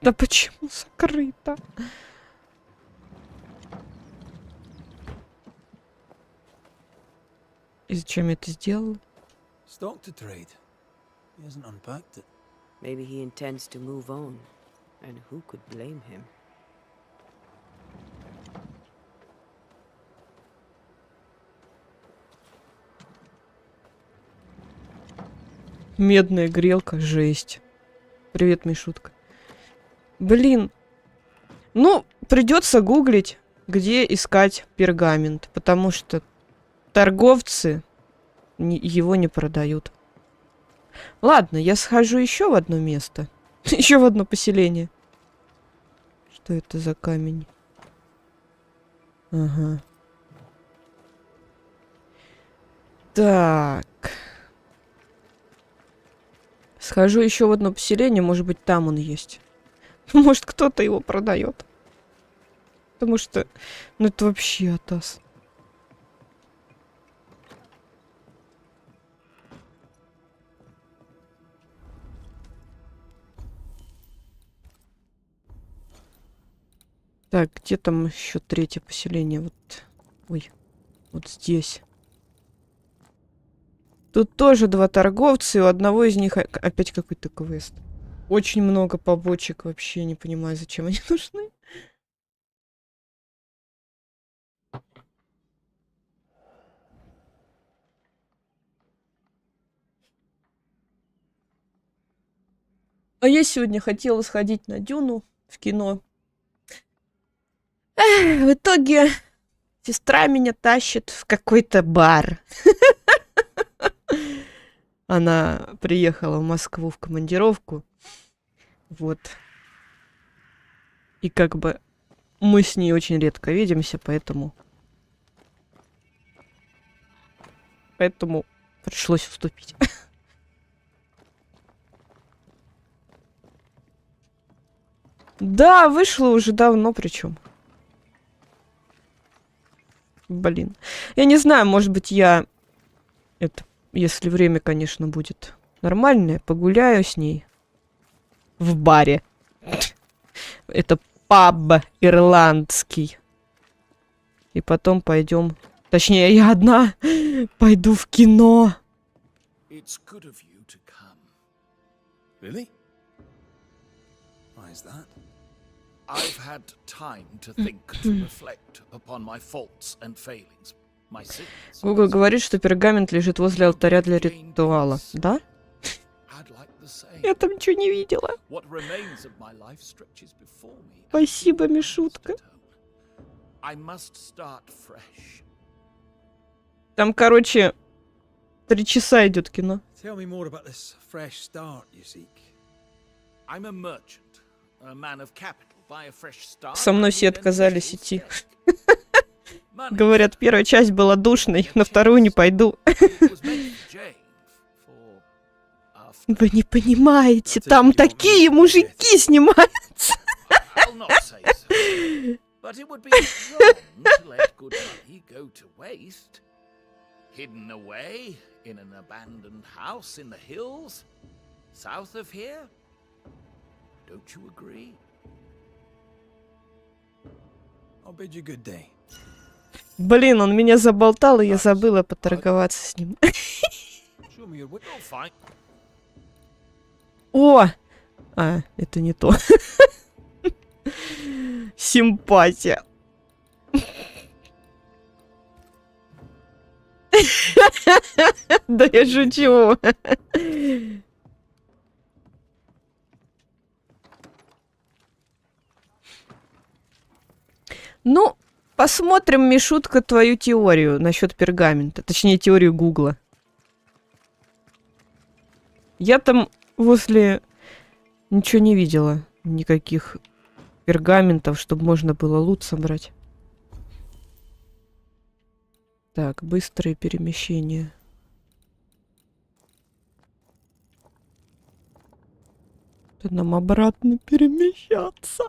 Да почему закрыто? И зачем я это сделал? Stock to trade. He hasn't unpacked it. Maybe he intends to move on. And who could blame him? Медная грелка, жесть. Привет, Мишутка. Блин. Ну, придется гуглить, где искать пергамент, потому что торговцы его не продают. Ладно, я схожу еще в одно место. Еще в одно поселение. Что это за камень? Ага. Так. Схожу еще в одно поселение, может быть, там он есть. Может, кто-то его продает. Потому что, ну это вообще атас. Так, где там еще третье поселение? Вот. Ой, вот здесь. Тут тоже два торговца, и у одного из них опять какой-то квест. Очень много побочек, вообще не понимаю, зачем они нужны. А я сегодня хотела сходить на Дюну в кино. В итоге сестра меня тащит в какой-то бар. Она приехала в Москву в командировку. Вот. И как бы мы с ней очень редко видимся, поэтому пришлось вступить. Да, вышло уже давно причем. Блин. Я не знаю, может быть, я... Это, если время, конечно, будет нормальное, погуляю с ней в баре. Это паб ирландский. И потом пойдем... Точнее, я одна пойду в кино. It's good of you to come. Really? Why is that? I've had time to think, to reflect upon my faults and failings, my sins. Гугл говорит, что пергамент лежит возле алтаря для ритуала. Да? I'd like the same. Я там ничего не видела. What remains of my life stretches before me. Спасибо, Мишутка. I must start fresh. Там, короче, 3 часа идет кино. Tell me more about this fresh start you seek. I'm a merchant, a man of capital. Buy a fresh start. Со мной все отказались идти. Говорят, первая часть была душной, на вторую не пойду. Вы не понимаете, там такие мужики снимаются. But it would be wrong to let good money go to waste. Hidden away in an abandoned house in the hills, south of here. Don't you agree? I'll bid you good day. Блин, он меня заболтал, и я забыла поторговаться с ним. Show me your whip. Oh, fine. О! А, это не то. Симпатия. Да я шучу. Ну, посмотрим, Мишутка, твою теорию насчет пергамента. Точнее, теорию Гугла. Я там возле ничего не видела. Никаких пергаментов, чтобы можно было лут собрать. Так, быстрые перемещения. Это нам обратно перемещаться.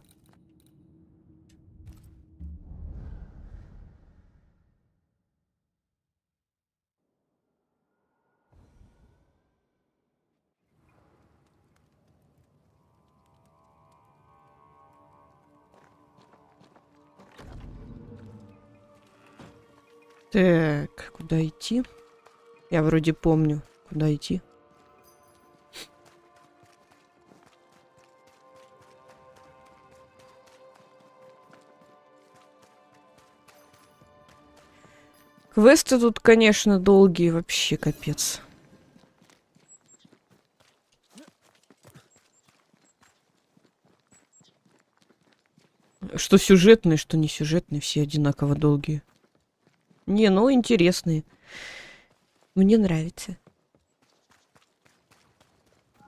Так, куда идти? Я вроде помню, куда идти. Квесты тут, конечно, долгие, вообще капец. Что сюжетные, что не сюжетные, все одинаково долгие. Не, ну интересные. Мне нравится.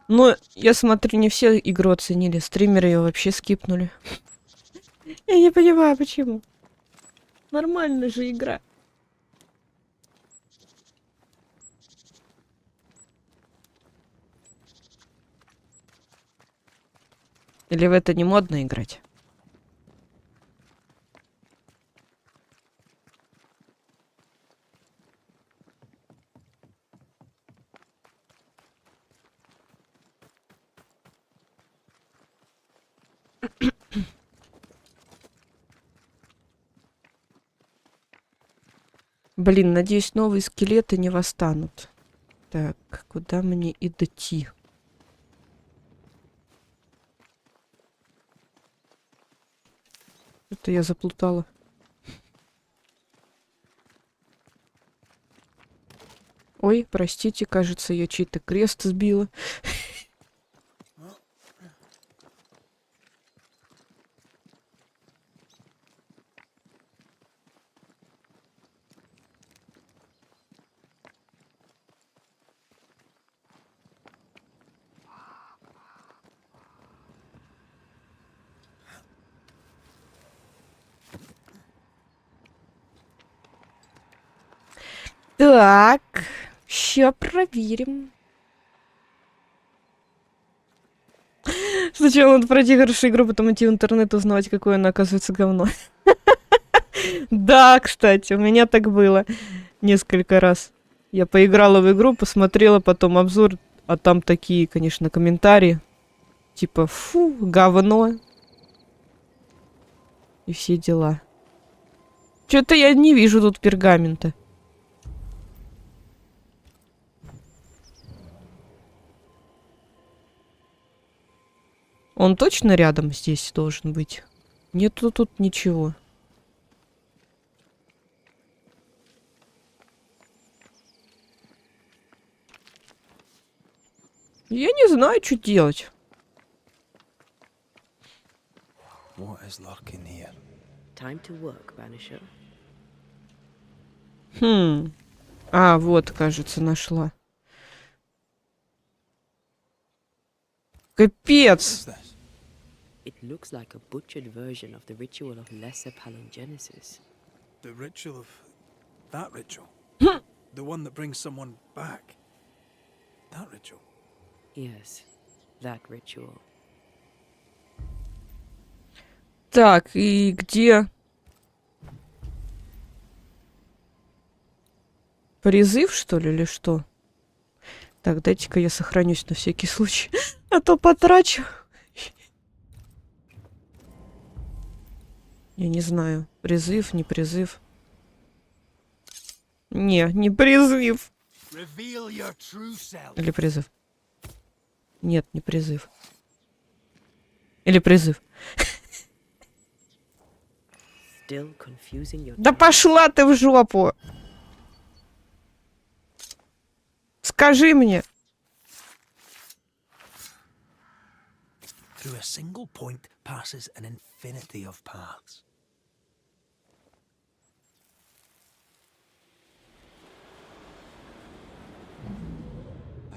Но я смотрю, не все игру оценили. Стримеры ее вообще скипнули. Я не понимаю, почему. Нормальная же игра. Или в это не модно играть? Блин, надеюсь, новые скелеты не восстанут. Так, куда мне идти? Это я заплутала. Ой, простите, кажется, я чей-то крест сбила. Так, ща проверим. Сначала надо пройти хорошую игру, потом идти в интернет узнавать, какое она оказывается говно. Да, кстати, у меня так было несколько раз. Я поиграла в игру, посмотрела потом обзор, а там такие, конечно, комментарии. Типа, фу, говно. И все дела. Что-то я не вижу тут пергамента. Он точно рядом здесь должен быть? Нету тут ничего. Я не знаю, что делать. What is lurking here? Time to work, Banisher. А, вот, кажется, нашла. Капец! It looks like a butchered version of the ritual of lesser palingenesis. The ritual of that ritual? The one that brings someone back? That ritual? Yes, that ritual. Так, и где? Призыв, что ли, или что? Так, дайте-ка я сохранюсь на всякий случай, а то потрачу. Я не знаю, призыв, не призыв. Не призыв. Или призыв. Нет, не призыв. Или призыв. Still confusing your Да пошла ты в жопу! Скажи мне. Through a single point passes an infinity of paths.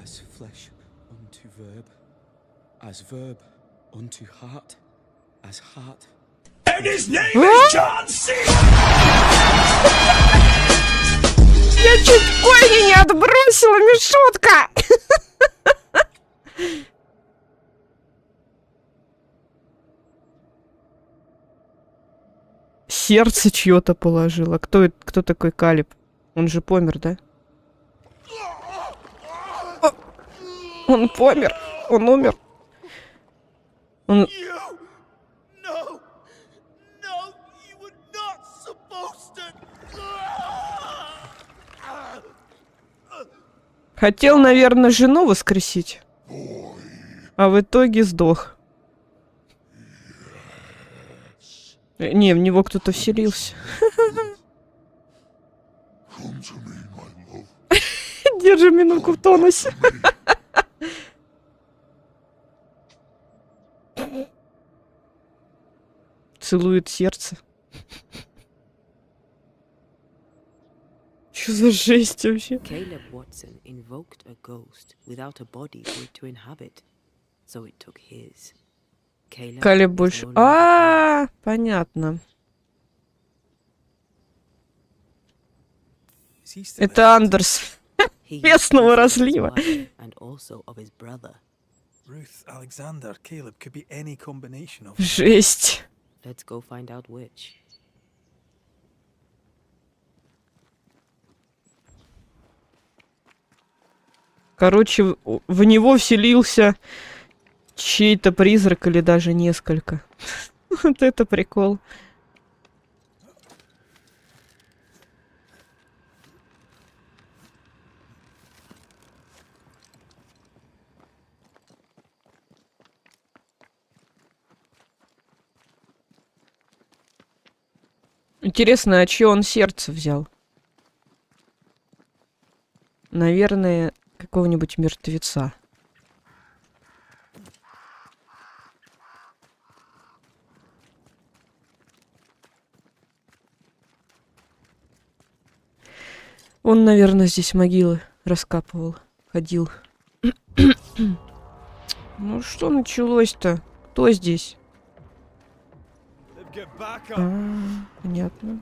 As flesh unto verb, as verb unto heart, as heart. And his name is John C. Я чуть кони не отбросила, Мишутка! Сердце чье-то положила. Кто такой Калиб? Он же помер, да? О, он помер. Он умер. Он... Хотел, наверное, жену воскресить. А в итоге сдох. Не, в него кто-то вселился. Держи минутку в тонусе. Целует сердце. Что за жесть вообще? Caleb Watson invoked a ghost without a body for it to inhabit, so it took his. Калеб больше... А, понятно. Это Андерс. Местного разлива. Жесть. Let's go find out which. Короче, в него вселился чей-то призрак или даже несколько. Вот это прикол. Интересно, а чье он сердце взял? Наверное, какого-нибудь мертвеца. Он, наверное, здесь могилы раскапывал, ходил. Ну что началось-то? Кто здесь? Понятно.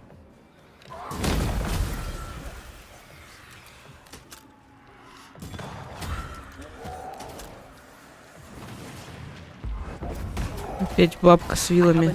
Опять бабка с вилами.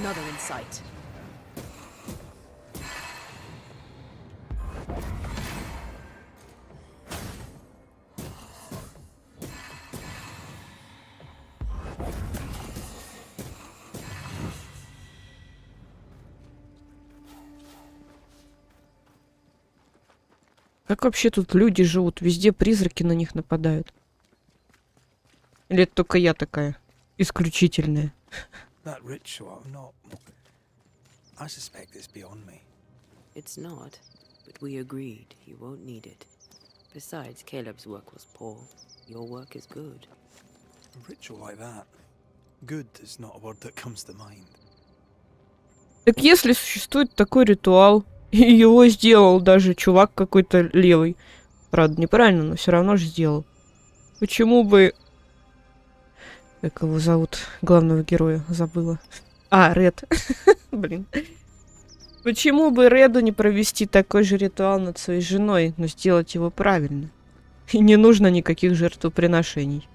Как вообще тут люди живут? Везде призраки на них нападают. Или это только я такая исключительная? That ritual, not. I suspect it's beyond me. It's not, but we agreed you won't need it. Besides, Caleb's work was poor. Your work is good. A ritual like that. Good is not a word that comes to mind. Так если существует такой ритуал, и его сделал даже чувак какой-то левый. Правда, неправильно, но все равно же сделал. Почему бы... Как его зовут? Главного героя забыла. А, Ред. Блин. Почему бы Реду не провести такой же ритуал над своей женой, но сделать его правильно? И не нужно никаких жертвоприношений.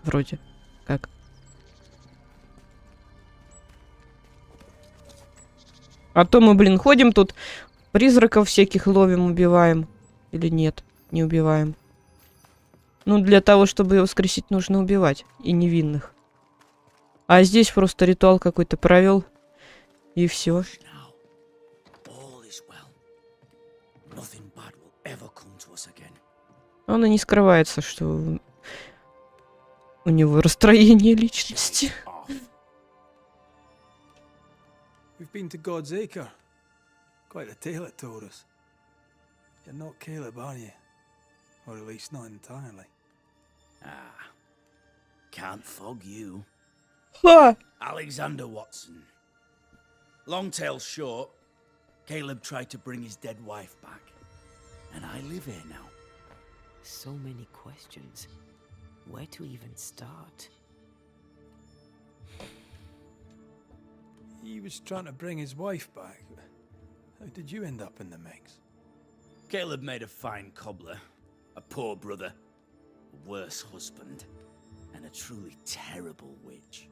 Вроде как. А то мы, блин, ходим тут, призраков всяких ловим, убиваем. Или нет, не убиваем. Ну, для того, чтобы его воскресить, нужно убивать. И невинных. А здесь просто ритуал какой-то провел. И все. Он и не скрывается, что у него расстроение личности. We've been to God's Acre. Quite a tale it told us. You're not Caleb, are you? Or at least not entirely. Ah, can't fog you. Ха! Alexander Watson. Long tale short, Caleb tried to bring his dead wife back. And I live here now. So many questions. Where to even start? He was trying to bring his wife back. How did you end up in the mix? Caleb made a fine cobbler, a poor brother, a worse husband, and a truly terrible witch.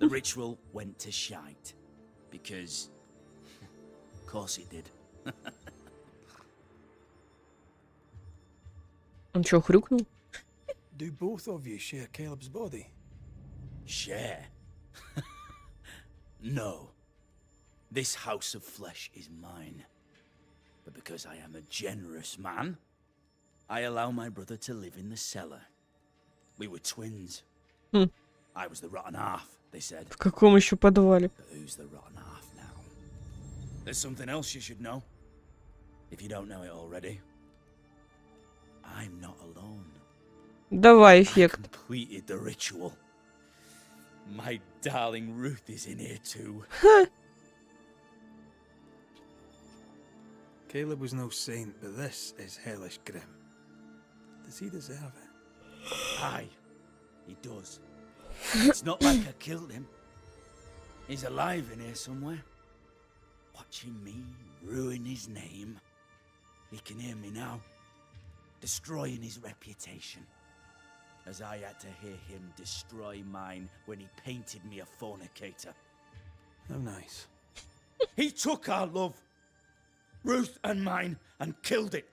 The ritual went to shite, because... of course it did. Он чё, хрюкнул? Do both of you share Caleb's body? Share? No. This house of flesh is mine. But because I am a generous man, I allow my brother to live in the cellar. We were twins. I was the rotten half, they said. В каком еще подвале? But who's the rotten half now? There's something else you should know. If you don't know it already. I'm not alone. Давай I эффект. completed the ritual. My darling Ruth is in here too. Caleb was no saint, but this is hellish grim. Does he deserve it? Aye, he does. It's not like I killed him. He's alive in here somewhere. Watching me ruin his name. He can hear me now. Destroying his reputation. As I had to hear him destroy mine when he painted me a fornicator. How nice. He took our love, Ruth and mine, and killed it.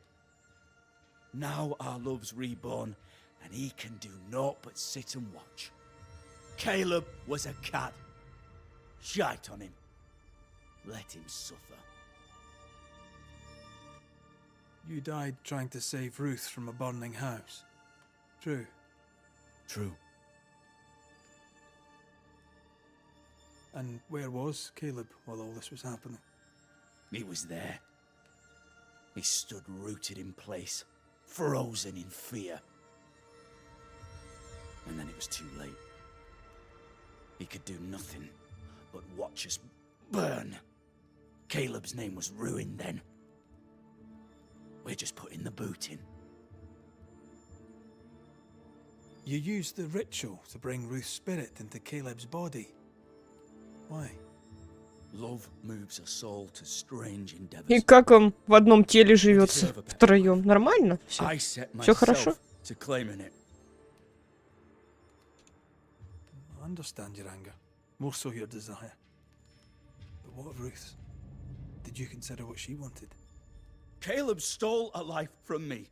Now our love's reborn, and he can do naught but sit and watch. Caleb was a cat. Shite on him. Let him suffer. You died trying to save Ruth from a burning house. True. True. And where was Caleb while all this was happening? He was there. He stood rooted in place, frozen in fear. And then it was too late. He could do nothing but watch us burn. Caleb's name was ruined then. We're just putting the boot in. You used the ritual to bring Ruth's spirit into Caleb's body. Why? Love moves a soul to strange endeavors. И как вам в одном теле живется втроем? Нормально? I Все? set Все хорошо? myself to claiming it. I understand your anger, more so your desire. But what of Ruth's? Did you consider what she wanted? Caleb stole a life from me,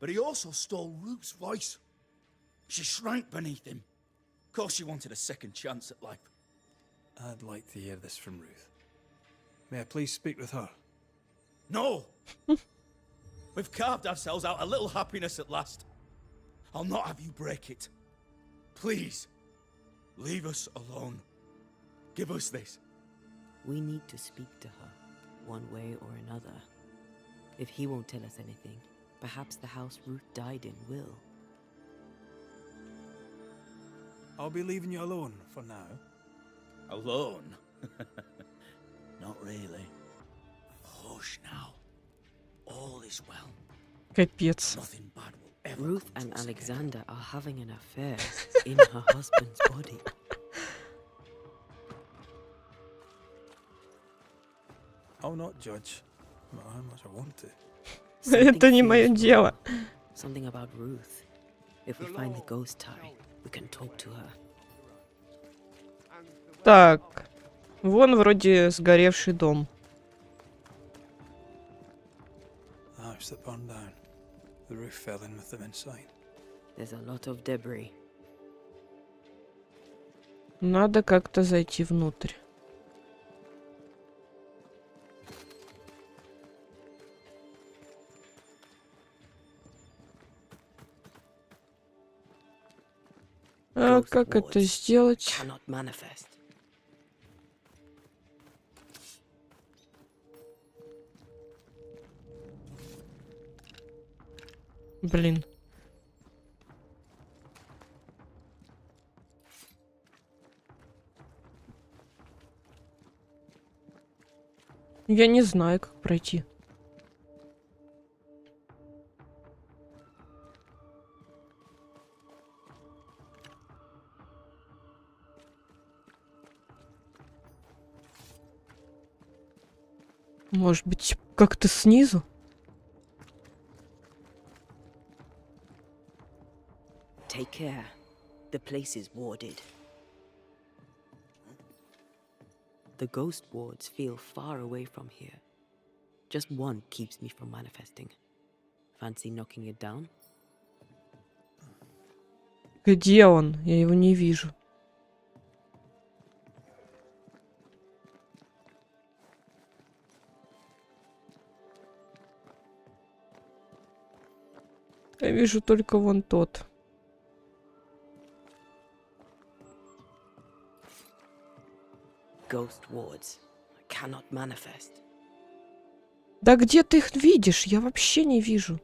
but he also stole Ruth's voice. She shrank beneath him. Of course she wanted a second chance at life. I'd like to hear this from Ruth. May I please speak with her? No! We've carved ourselves out a little happiness at last. I'll not have you break it. Please, leave us alone. Give us this. We need to speak to her, one way or another. If he won't tell us anything, perhaps the house Ruth died in will. I'll be leaving you alone for now. Alone? Not really. Hush now. All is well. Капец. Nothing bad will ever Ruth come and to us again. Alexander are having an affair in her husband's body. I'll not judge, no matter how much I want to. Это не мое дело. Something about Ruth. If we find the ghost tie, we can talk to her. Так. Вон вроде сгоревший дом. The house that burned down. The roof fell in with them inside. There's a lot of debris. Надо как-то зайти внутрь. А как это сделать? Cannot manifest. Блин. Я не знаю, как пройти. Может быть, как-то снизу? Take care. The place is warded. The ghost wards feel far away from here. Just one keeps me from manifesting. Fancy knocking it down? Где он? Я его не вижу. Я вижу только вон тот. Ghost wards. Cannot manifest. Да где ты их видишь? Я вообще не вижу.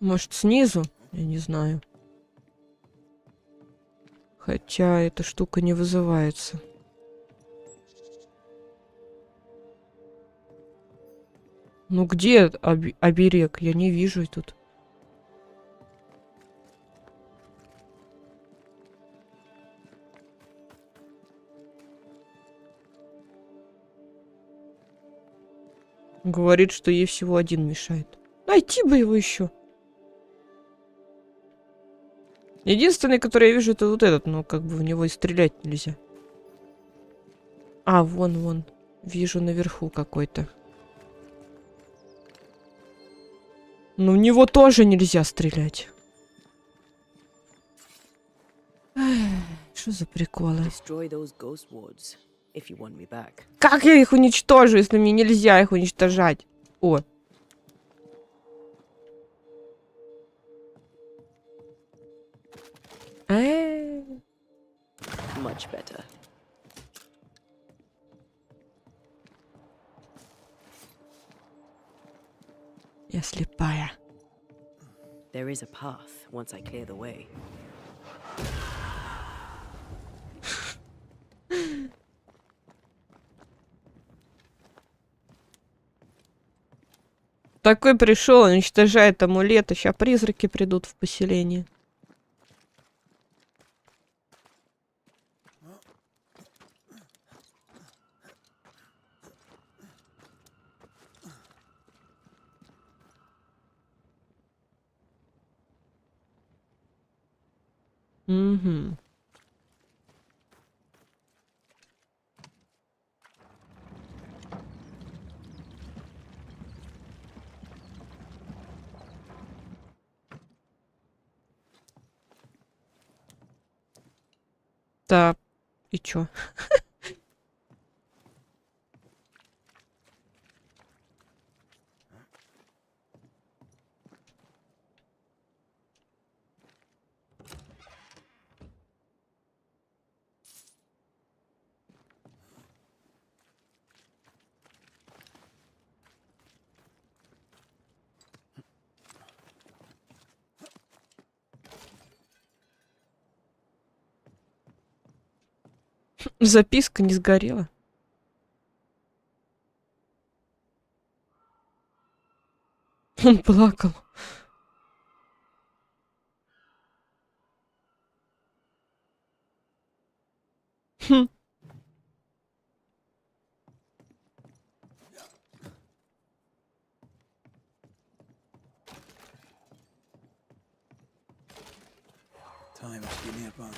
Может, снизу? Я не знаю. Хотя эта штука не вызывается. Ну где оберег? Я не вижу тут. Говорит, что ей всего один мешает. Найти бы его еще. Единственный, который я вижу, это вот этот, но как бы в него и стрелять нельзя. А, вон. Вижу наверху какой-то. Но в него тоже нельзя стрелять. Эх, что за приколы? Destroy those ghost wards. if you want me back. Как я их уничтожу, если мне нельзя их уничтожать? О. Much better. Я слепая. There is a path once I clear the way. Такой пришел, уничтожает амулеты. Сейчас призраки придут в поселение. Угу. Да, и чё? Записка не сгорела. Он плакал. Хм. Time must be nearby.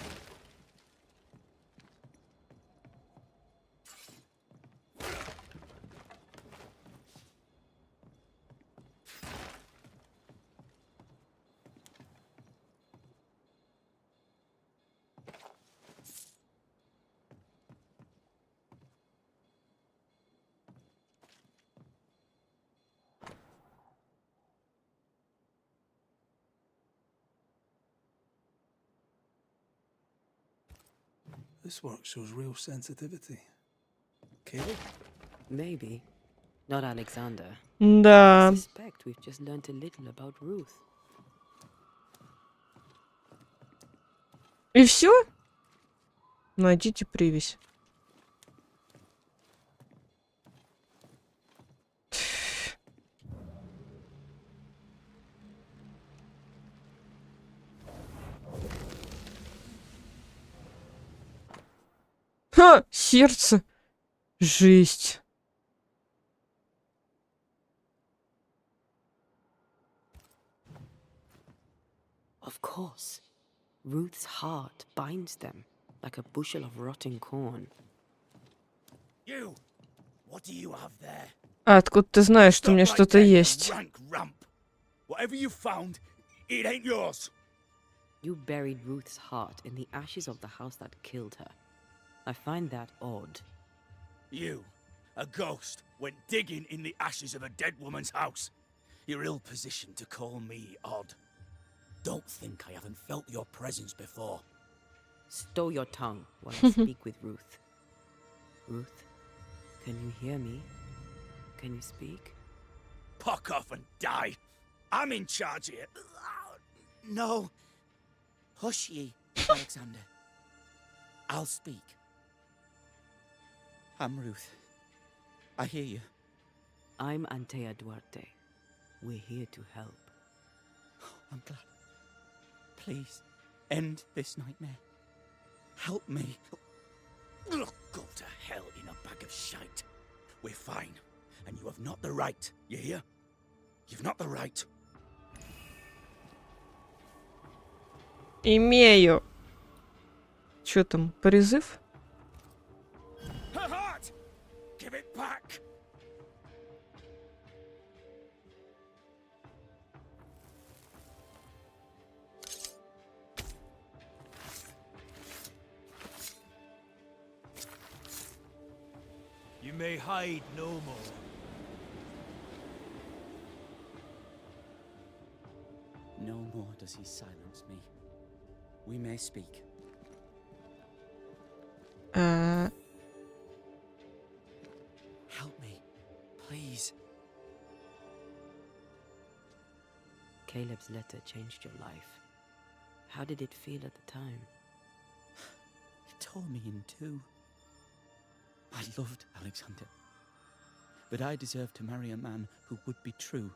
This work shows real sensitivity. Caleb? Maybe. Not Alexander. Да. I suspect we've just learned a little about Ruth. И все? Найдите привязь. Ха! Сердце. Жесть. Of course. Ruth's heart binds them like a bushel of rotting corn. You! What do you have there? А откуда ты знаешь, что у меня Stop right что-то there, you есть? rank rump. Whatever you found, it ain't yours. You buried Ruth's heart in the ashes of the house that killed her. I find that odd. You, a ghost, went digging in the ashes of a dead woman's house. You're ill-positioned to call me odd. Don't think I haven't felt your presence before. Stow your tongue while I speak with Ruth. Ruth, can you hear me? Can you speak? Puck off and die. I'm in charge here. No. Hush ye, Alexander. I'll speak. I'm Ruth. I hear you. I'm Anteya Duarte. We're here to help. I'm glad. Please, end this nightmare. Help me. Ugh, go to hell in a bag of shite. We're fine, and you have not the right. You hear? You've not the right. Имею. Чё там, призыв? Her heart! Give it back! may hide no more. No more does he silence me. We may speak. Help me, please. Caleb's letter changed your life. How did it feel at the time? It tore me in two. I loved Alexander, but I deserved to marry a man who would be true.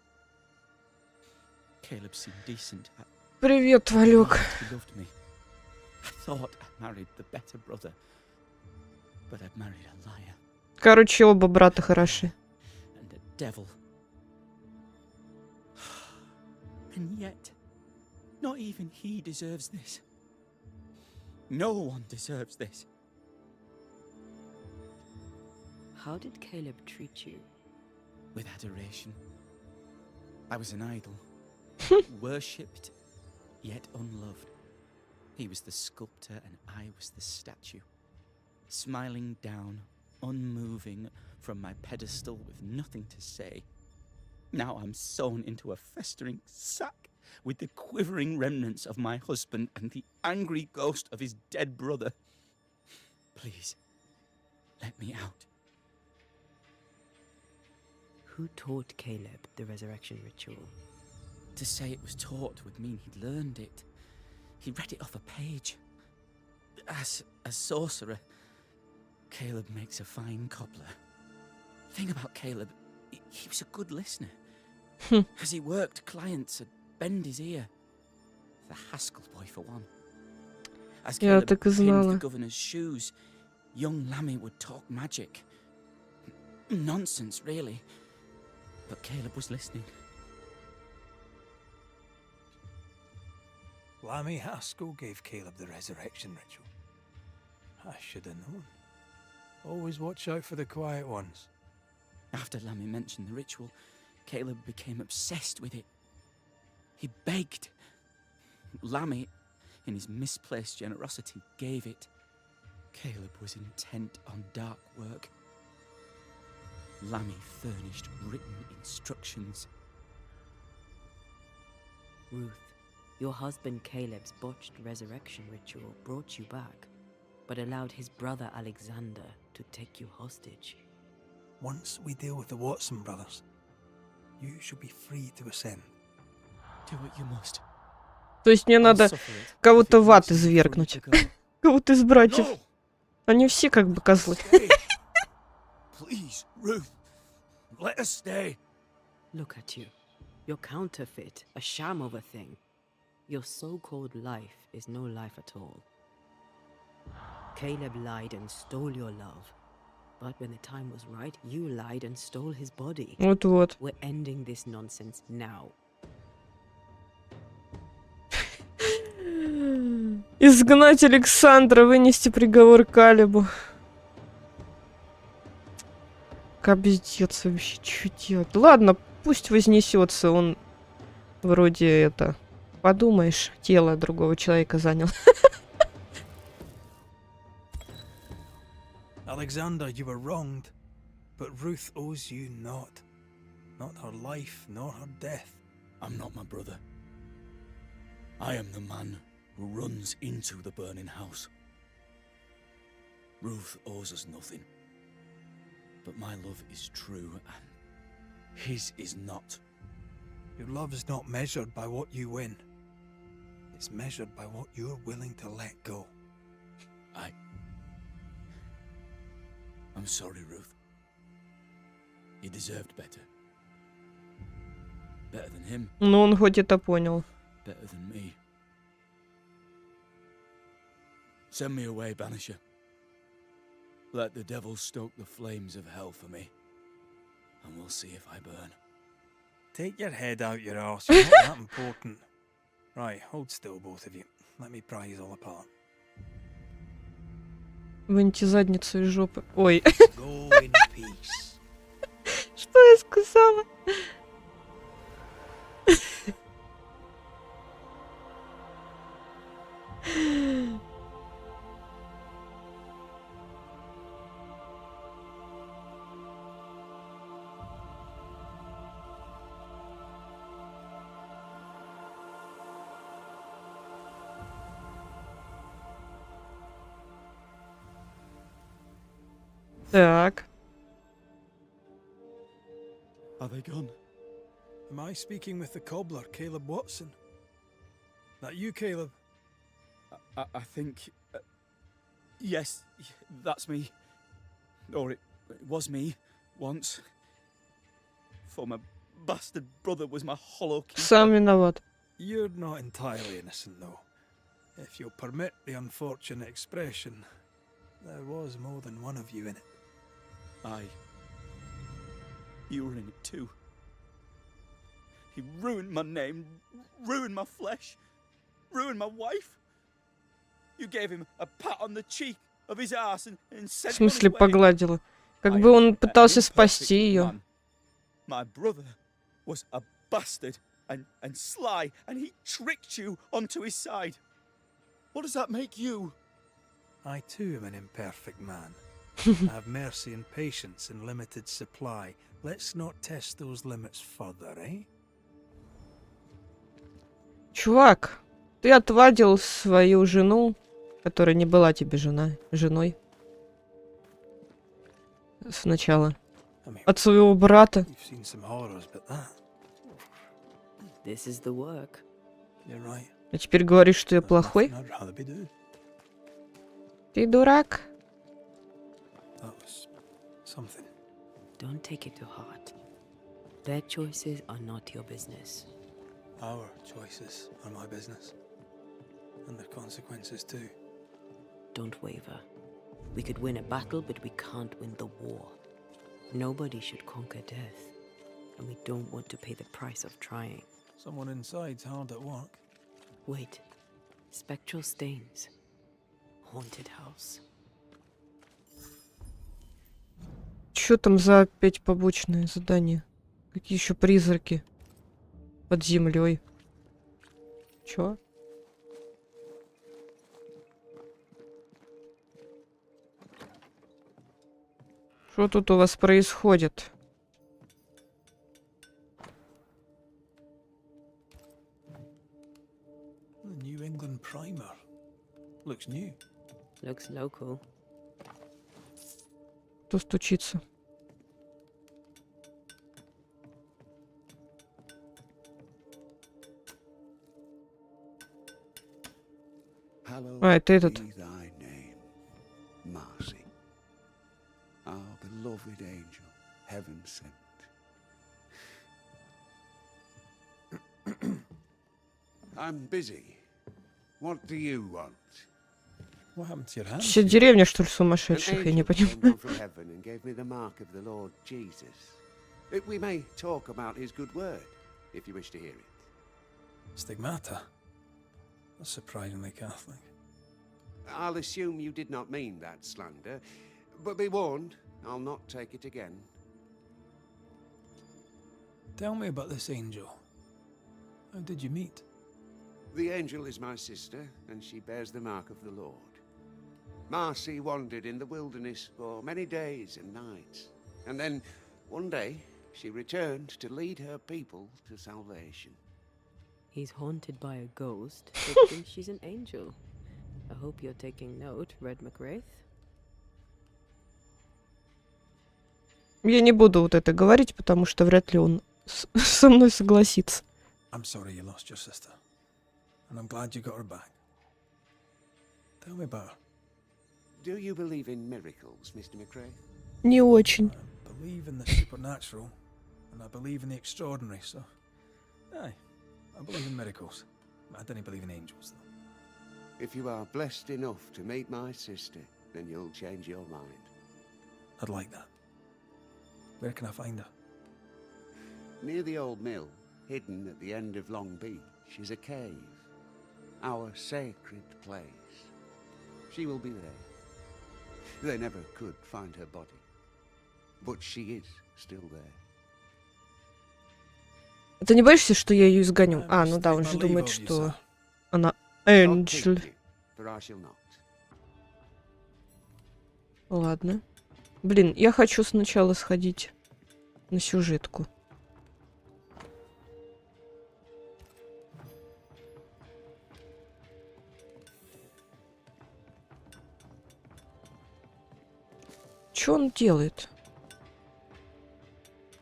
Caleb seemed decent. Привет, Валек. He loved me. I thought I married the better brother, but I'd married a liar Короче, оба брата хороши. and a devil. And yet, not even he deserves this. No one deserves this. How did Caleb treat you? With adoration. I was an idol. Worshipped, yet unloved. He was the sculptor and I was the statue. Smiling down, unmoving from my pedestal with nothing to say. Now I'm sewn into a festering sack with the quivering remnants of my husband and the angry ghost of his dead brother. Please, let me out. Who taught Caleb the resurrection ritual? To say it was taught would mean he'd learned it. He read it off a page. As a sorcerer, Caleb makes a fine cobbler. The thing about Caleb, he was a good listener. As he worked, clients would bend his ear. The Haskell boy, for one. As Caleb так и pinned знала. the governor's shoes, young Lammy would talk magic. Nonsense, really. But Caleb was listening. Lammy Haskell gave Caleb the resurrection ritual. I should have known. Always watch out for the quiet ones. After Lammy mentioned the ritual, Caleb became obsessed with it. He begged. Lammy, in his misplaced generosity, gave it. Caleb was intent on dark work. Lammy furnished written instructions. Ruth, your husband Caleb's botched resurrection ritual brought you back, but allowed his brother Alexander to take you hostage. Once we deal with the Watson brothers, you shall be free to ascend. Do what you must. То есть мне I'll надо suffer it if кого-то it в ад makes me free извергнуть. to go. Кого-то из братьев. No! Они все как бы козлы. Stay. Please, Ruth, let us stay. Look at you. You're counterfeit, a sham of a thing. Your so-called life is no life at all. Caleb lied and stole your love. But when the time was right, you lied and stole his body. Вот-вот. We're ending this nonsense now. Изгнать Александра, вынести приговор Калебу. Капздец вообще, что делать? Ладно, пусть вознесется, он вроде это... Подумаешь, тело другого человека занял. Alexander, you were wronged, but Ruth owes you naught. Not her life, nor her death. I'm not my brother. I am the man who runs into the burning house. Ruth owes us nothing. But my love is true, and his is not. Your love is not measured by what you win. It's measured by what you're willing to let go. I'm sorry, Ruth. You deserved better. Better than him. Ну, он хоть это понял. Better than me. Send me away, Banisher. Let the devil stoke the flames of hell for me, and we'll see if I burn. Take your head out your arse. You're not that important. Right, hold still, both of you. Let me pry you all apart. Выньте задницу из жопы. Ой, Go in peace. что я сказала? Так. Are they gone? Am I speaking with the cobbler, Caleb Watson? That you, Caleb? I think. Yes, that's me. Or it was me once. For my bastard brother was my hollow keeper. Сам виноват. You're not entirely innocent, though. If you'll permit the unfortunate expression, there was more than one of you in it. Aye. You were in it too. He ruined my name, ruined my flesh, ruined my wife. You gave him a pat on the cheek of his ass and В sent him on смысле his way. погладила? Как I бы am он an пытался imperfect спасти ее. man. My brother was a bastard and sly, and he tricked you onto his side. What does that make you? I too am an imperfect man. I have mercy and patience in limited supply. Let's not test those limits further, eh? Чувак, ты отвадил свою жену, которая не была тебе женой. Сначала. I mean, От своего брата. you've seen some horrors, but that, This is the work. you're right. А теперь говоришь, что я There's плохой? nothing I'd rather be doing. Ты дурак. That was something. Don't take it to heart. Their choices are not your business. Our choices are my business. And their consequences too. Don't waver. We could win a battle, but we can't win the war. Nobody should conquer death. And we don't want to pay the price of trying. Someone inside's hard at work. Wait. Spectral stains. Haunted house. Что там за опять побочные задания? Какие еще призраки? Под землей. Чё? Что тут у вас происходит? The New England primer. Looks new. Looks local. Кто стучится? Hallowed А, это этот. be thy name, Marcy, our beloved angel, heaven sent. I'm busy. What do you want? What happened to your hand? Вся деревня, что ли, An сумасшедших? Я не angel came понимаю. down from heaven and gave me the mark of the Lord Jesus. We may talk about his good word, if you wish to hear it. Stigmata. That's surprisingly Catholic. I'll assume you did not mean that slander, but be warned, I'll not take it again. Tell me about this angel. How did you meet? The angel is my sister, and she bears the mark of the Lord. Marcy wandered in the wilderness for many days and nights, and then, one day, she returned to lead her people to salvation. He's haunted by a ghost, but thinks she's an angel. I hope you're taking note, Red McWraith. Я не буду вот это говорить, потому что вряд ли он со мной согласится. I'm sorry you lost your sister. And I'm glad you got her back. Tell me about her. Do you believe in miracles, Mr. McRae? Не очень. I believe in the supernatural, and I believe in the extraordinary, so... Aye, I believe in miracles. I don't believe in angels, though. If you are blessed enough to meet my sister, then you'll change your mind. I'd like that. Where can I find her? Near the old mill, hidden at the end of Long Beach, is a cave. Our sacred place. She will be there. They never could find her body. But she is still there. Ты не боишься, что я ее изгоню? I А, ну must да, take он my же leave думает, of you, что sir. она Not Энджель. take you, for I shall not. Ладно. Блин, я хочу сначала сходить на сюжетку. Что он делает?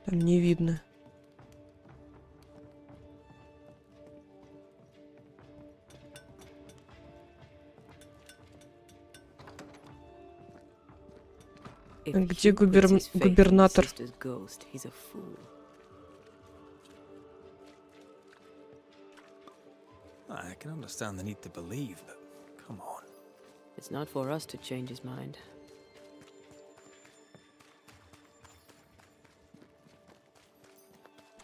Там не видно. Где губернатор? I can understand the need to believe, but come on. It's not for us to change his mind.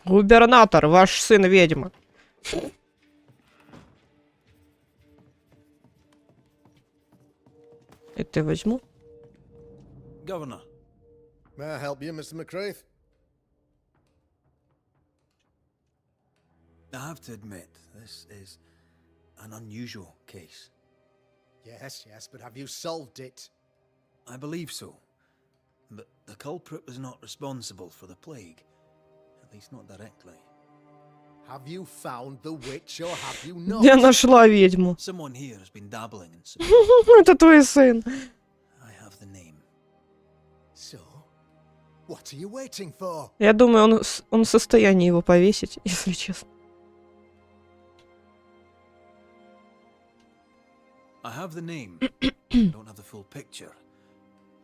Губернатор, ваш сын ведьма. Это я возьму. Governor. May I help you, Mr. McCraith? I have to admit, this is an unusual case. Yes, yes, but have you solved it? I believe so. But the culprit was not responsible for the plague. At least not directly. Have you found the witch or have you not? Я нашла ведьму. Someone here has been dabbling in some. Это твой сын. I have the name. So, what are you waiting for? Я думаю, он в состоянии его повесить, если честно. I have the name. Don't have the full picture.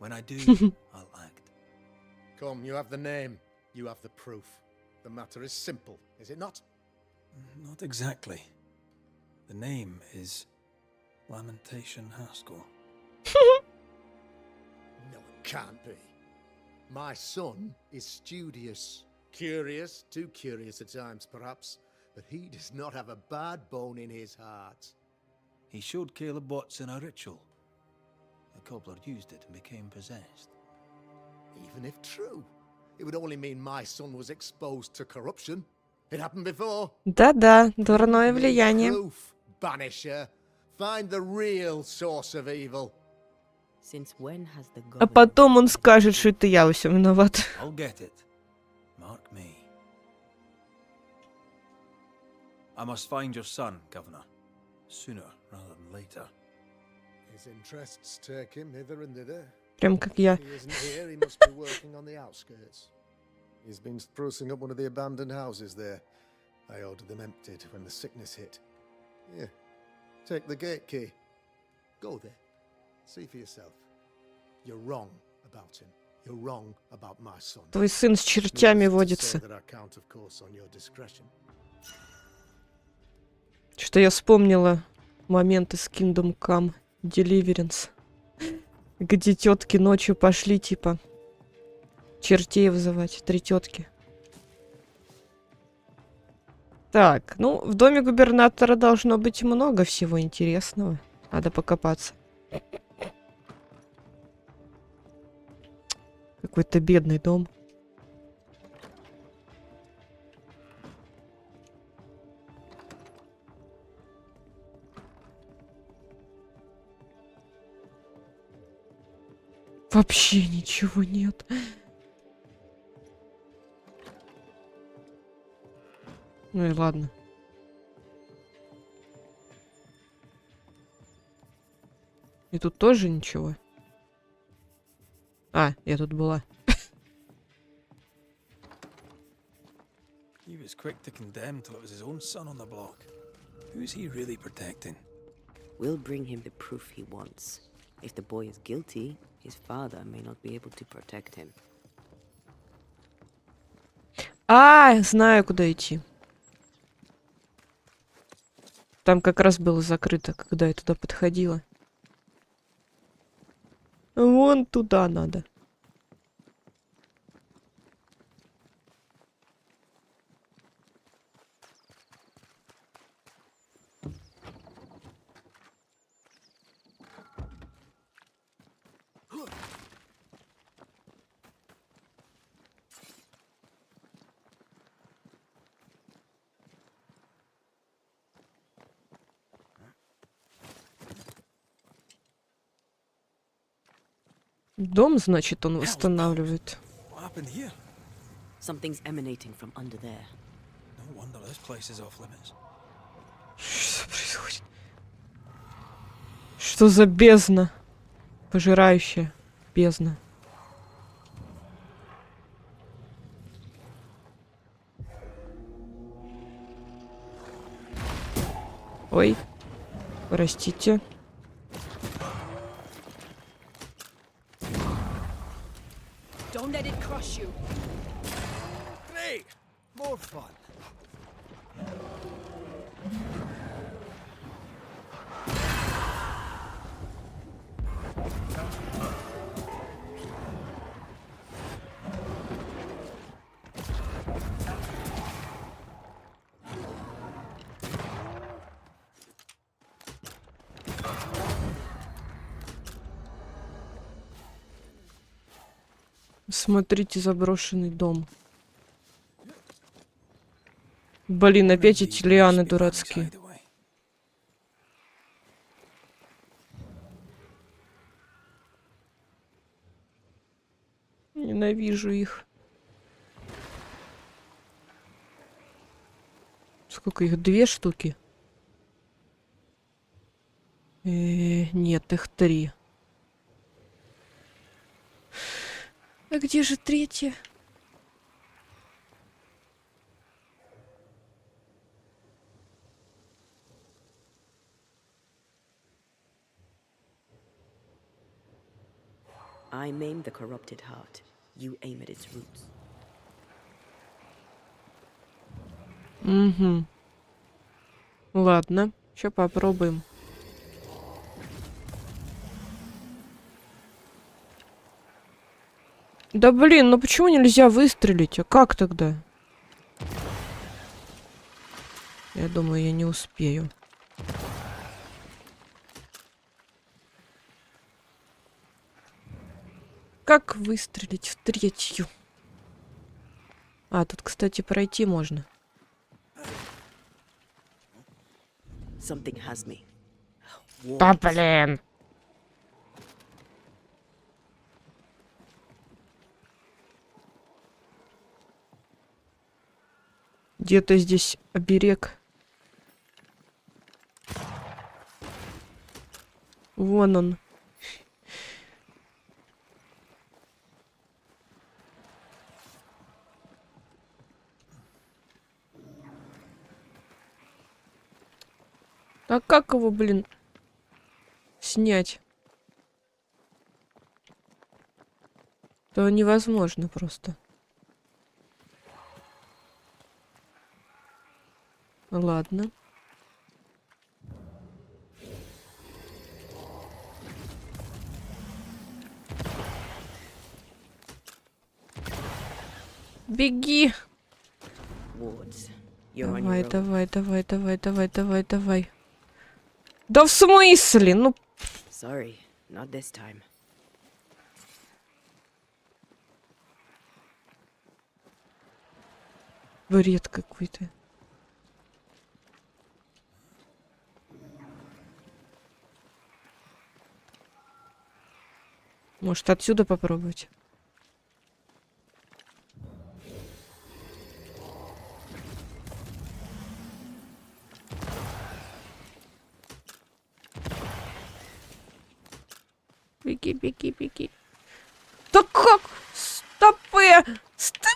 When I do, I'll act. Come, you have the name. You have the proof. The matter is simple, is it not? Not exactly. The name is Lamentation Haskell. No, it can't be. My son is studious. Curious, too curious at times, perhaps. But he does not have a bad bone in his heart. He showed Caleb Watson a ritual. The cobbler used it and became possessed. Even if true, it would only mean my son was exposed to corruption. It happened before. Да-да, дурное влияние. Proof, Banisher. Find the real source of evil. Since when has the А government... потом он скажет, что это я во всем виноват. I'll get it. Mark me. I must find your son, Governor. Sooner rather than later. His interests take him hither and thither. Прям как я. He isn't here, he must be working on the outskirts. He's been sprucing up one of the abandoned houses there. I ordered them emptied when the sickness hit. Here, take the gate key. Go there. See for yourself. You're wrong about him. You're wrong about my son. Твой сын с чертями водится. That I count, of course, on your discretion. Что я вспомнила момент из Kingdom Come Deliverance, где тетки ночью пошли, типа, чертей вызывать, 3 тетки. Так, ну, в доме губернатора должно быть много всего интересного. Надо покопаться. Какой-то бедный дом. Вообще ничего нет. Ну и ладно. И тут тоже ничего. А, я тут была. He was quick to condemn till it was his own son on the block. Who's he really protecting? We'll bring him the proof he wants. If the boy is guilty, his father may not be able to protect him. А, знаю, куда идти. Там как раз было закрыто, когда я туда подходила. Вон туда надо. Дом, значит, он восстанавливает. What happened here? Something's emanating from under there. No wonder this place is off limits. Что происходит? Что за бездна? Пожирающая бездна. Ой. Простите. Don't let it crush you. Great! More fun. Смотрите, заброшенный дом. Блин, опять эти лианы дурацкие. Ненавижу их. Сколько их? 2 штуки? Нет, их 3. А где же 3-я? I maim the corrupted heart. You aim at its roots. Угу. Ладно, сейчас попробуем. Да блин, ну почему нельзя выстрелить? А как тогда? Я думаю, я не успею. Как выстрелить в 3-ю? А, тут, кстати, пройти можно. Something has me. Да блин! Где-то здесь оберег. Вон он. А как его, блин, снять? То невозможно просто. Ладно. Беги! Wards. You're on Давай, your own. давай, давай, давай, давай, давай, давай. Да в смысле? Ну, Sorry, not this time. бред какой-то. Может, отсюда попробовать? Беги, беги, беги. Да как? Стопы! Стопы!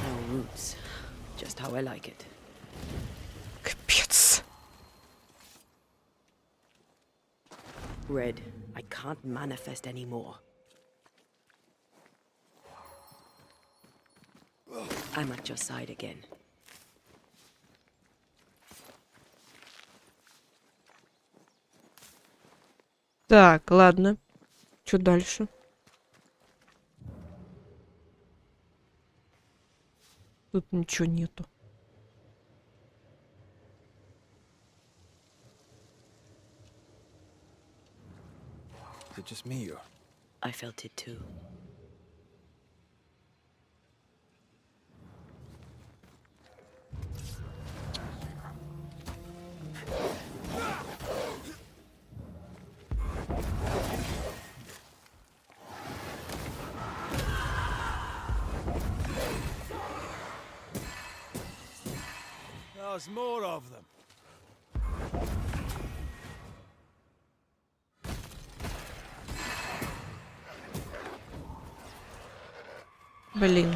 No roots. Just how I like it. Капец. Red, I can't manifest anymore. I'm at your side again. Так, ладно. Что дальше? Тут ничего нету. Is it just me or? I felt it too. us more of them. Блин.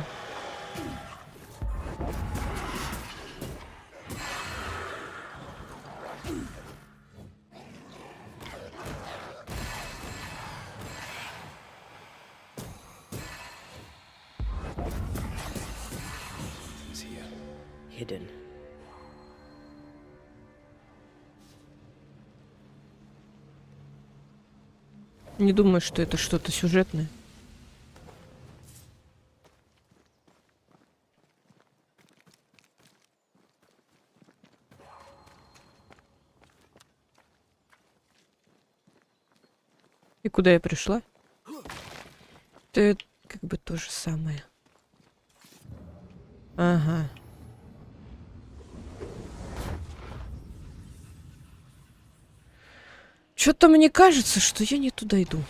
Hidden. Не думаю, что это что-то сюжетное. И куда я пришла? Это как бы то же самое. Ага. Что-то мне кажется, что я не туда иду.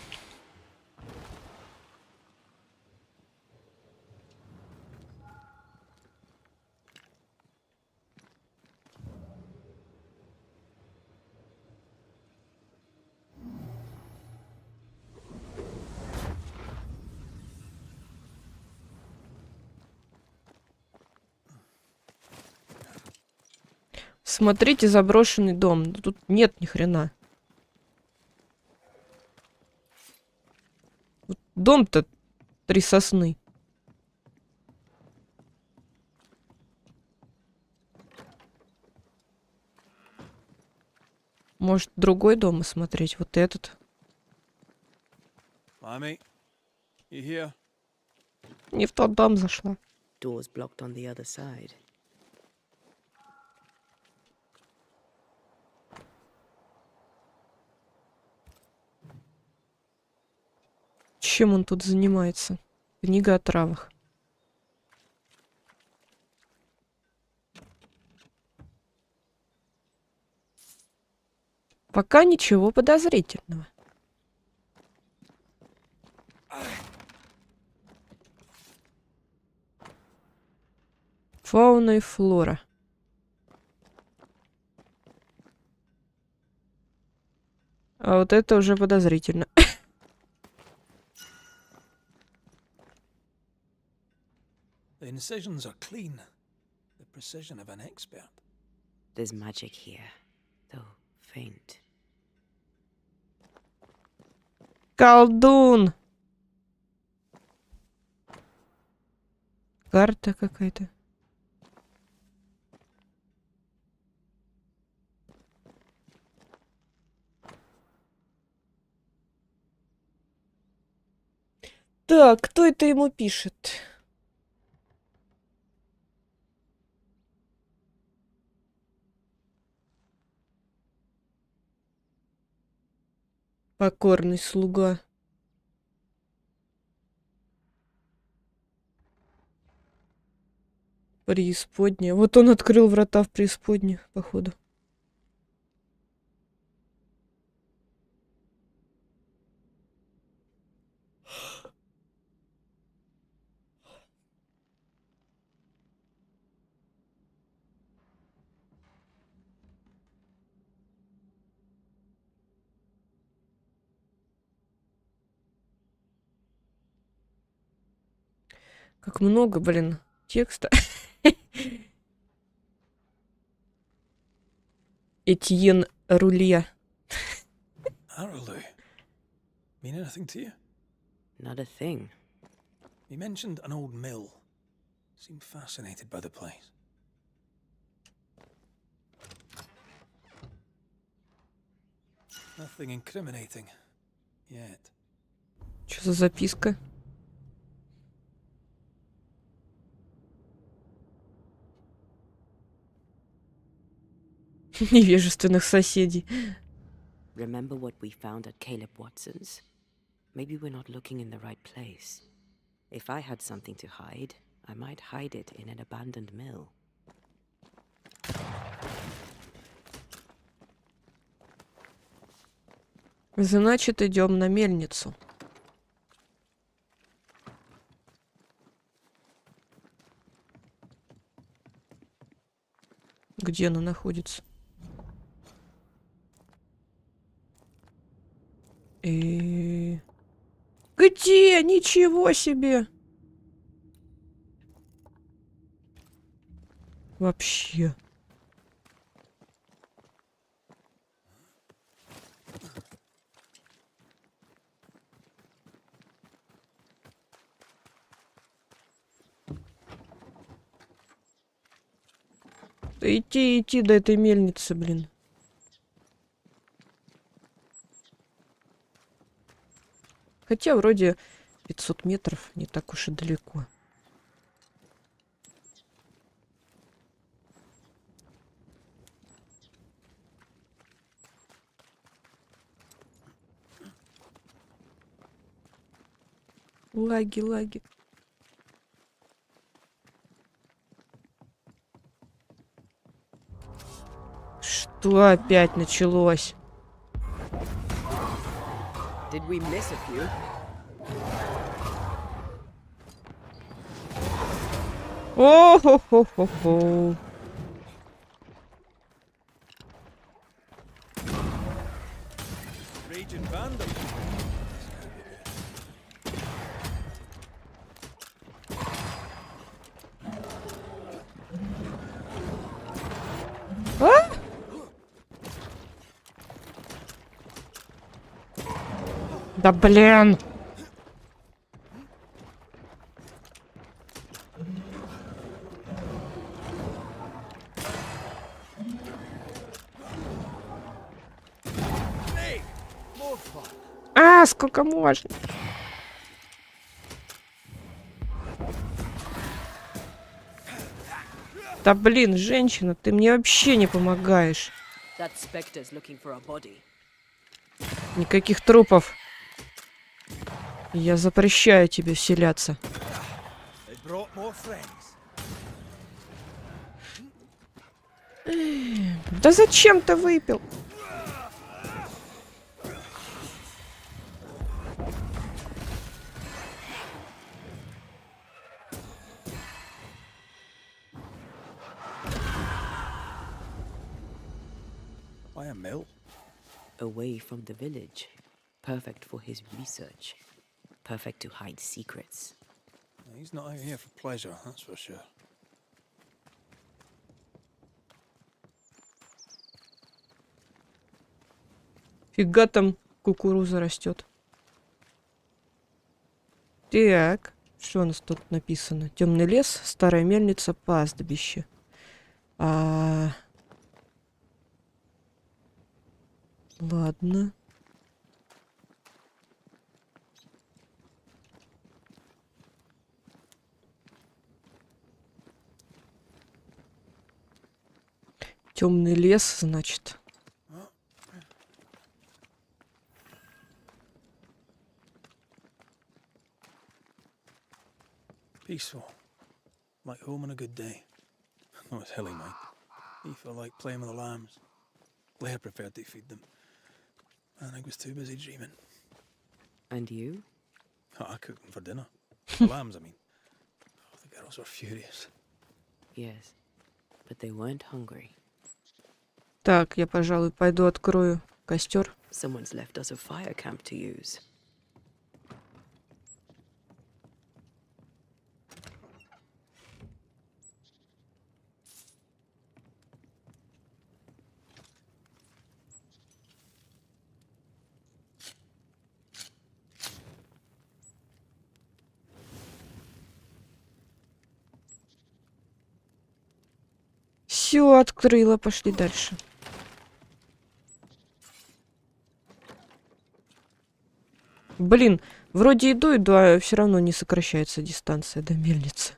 Смотрите, заброшенный дом. Тут нет ни хрена. Вот дом-то 3 сосны. Может, другой дом осмотреть? Вот этот. Lammy, you here? Не в тот дом зашла. Doors blocked on the other side. Чем он тут занимается? Книга о травах. Пока ничего подозрительного. Фауна и флора. А вот это уже подозрительно. The incisions are clean. The precision of an expert. There's magic here, though faint. Колдун! Карта какая-то. Так, кто это ему пишет? Покорный слуга. Преисподняя. Вот он открыл врата в преисподнюю, походу. Как много, блин, текста. Этьен Рулья. Arrowloo. Mean anything to you? Not a thing. He mentioned an old mill. Seemed fascinated by the place. Nothing incriminating. Yet. Что за записка? Невежественных соседей. Remember what we found at Caleb Watson's? Maybe we're not looking in the right place. If I had something to hide, I might hide it in an abandoned mill. Значит, идем на мельницу. Где она находится? Где? Ничего себе! Вообще. Да идти до этой мельницы, блин. Хотя вроде 500 метров не так уж и далеко. Лаги. Что опять началось? Did we miss a few? О-хо-хо-хо-хо. Raging vandal. А? Да блин! А, сколько можно? Да блин, женщина, ты мне вообще не помогаешь. That specter's looking for a body. Никаких трупов. Я запрещаю тебе вселяться. They brought more friends. Да зачем ты выпил? Why a mill? Away from the village. Perfect for his research. Perfect to hide secrets. He's not out here for pleasure, that's for sure. Фига там кукуруза растет. Так, что у нас тут написано? Темный лес, старая мельница, пастбище. Ладно. Темный лес, значит. Peaceful. Like home on a good day. Oh, it's hilly, mate. He felt like playing with the lambs. Blair preferred to feed them. And I was too busy dreaming. And you? Oh, I cooked them for dinner. The lambs, I mean. Oh, the girls were furious. Yes. But they weren't hungry. Так, я, пожалуй, пойду открою костер. Someone's left us a fire camp to use. Все, открыла, пошли дальше. Блин, вроде иду, а все равно не сокращается дистанция до мельницы.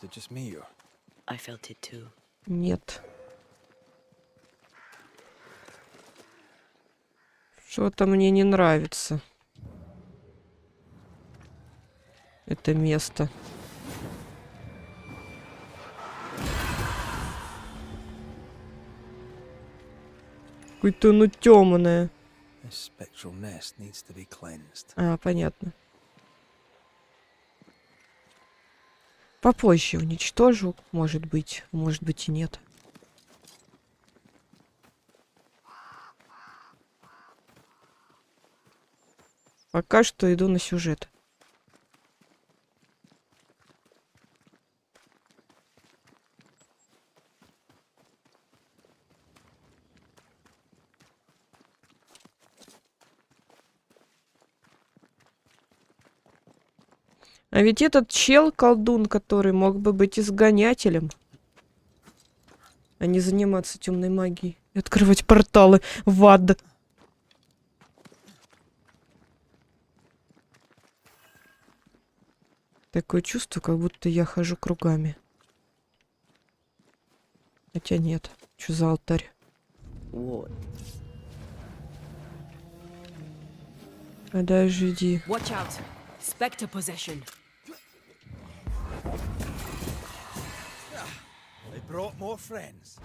Is it just me or? I felt it too. Нет. Что-то мне не нравится. Это место. Какое-то оно темное. This spectral nest needs to be cleansed. А, понятно. Попозже уничтожу, может быть и нет. Пока что иду на сюжет. А ведь этот чел-колдун, который мог бы быть изгонятелем, а не заниматься темной магией и открывать порталы в ад. Такое чувство, как будто я хожу кругами. Хотя нет. Что за алтарь? What? Подожди. Watch out. Spectre possession. They brought more friends.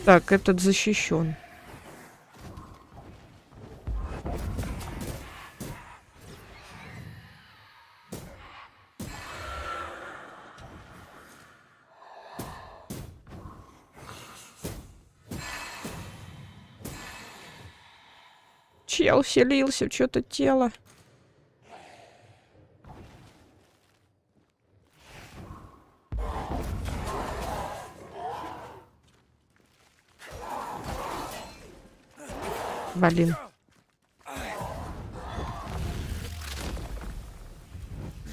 Так, этот защищен. Чел вселился в что-то тело. Блин.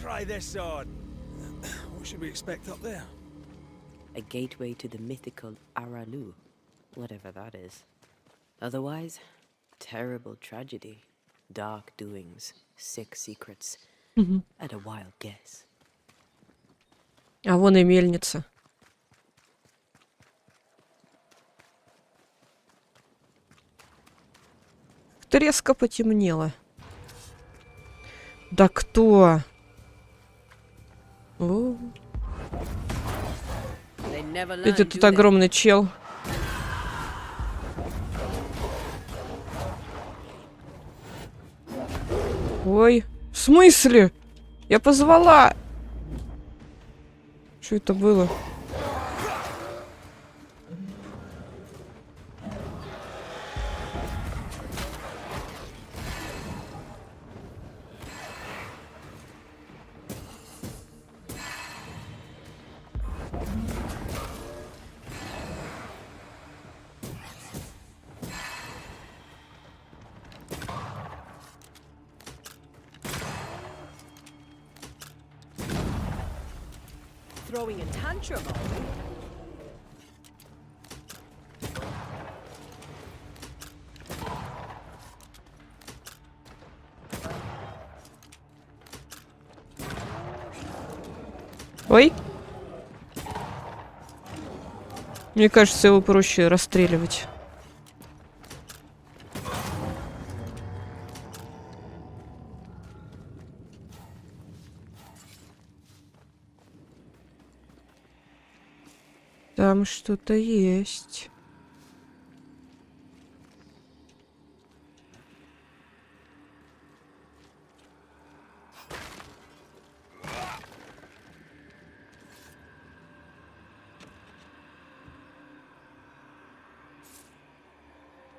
Try this on. What should we expect up there? A gateway to the mythical Aralu, whatever that is. Otherwise, terrible tragedy, dark doings, sick secrets, and a wild guess. А вон и мельница. Резко потемнело. Да кто? О. Это тут огромный чел. Ой, в смысле? Я позвала. Что это было? Throwing a tantrum, are we? Ой. Мне кажется, его проще расстреливать. Там что-то есть.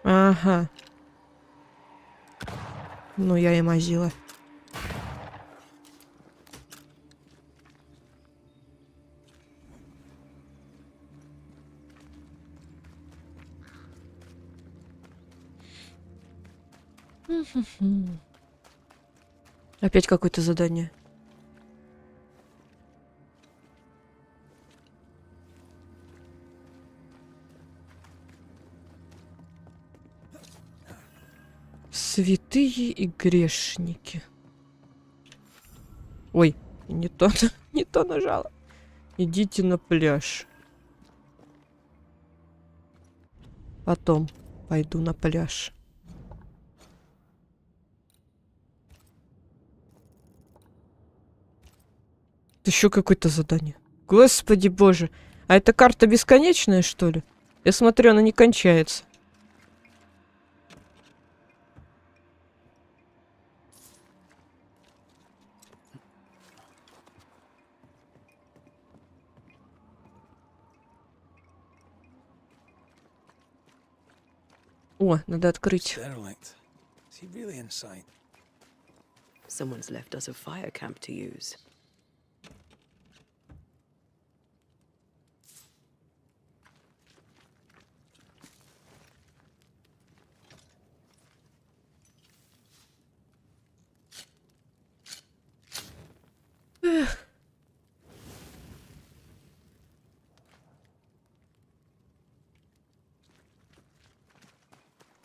Ага. Ну, я и мазила. Опять какое-то задание. Святые и грешники. Ой, не то, не то нажала. Идите на пляж. Потом пойду на пляж. Еще какое-то задание. Господи боже. А эта карта бесконечная, что ли? Я смотрю, она не кончается. О, надо открыть. Derelict. Is he really inside? Someone's left us a fire camp to use.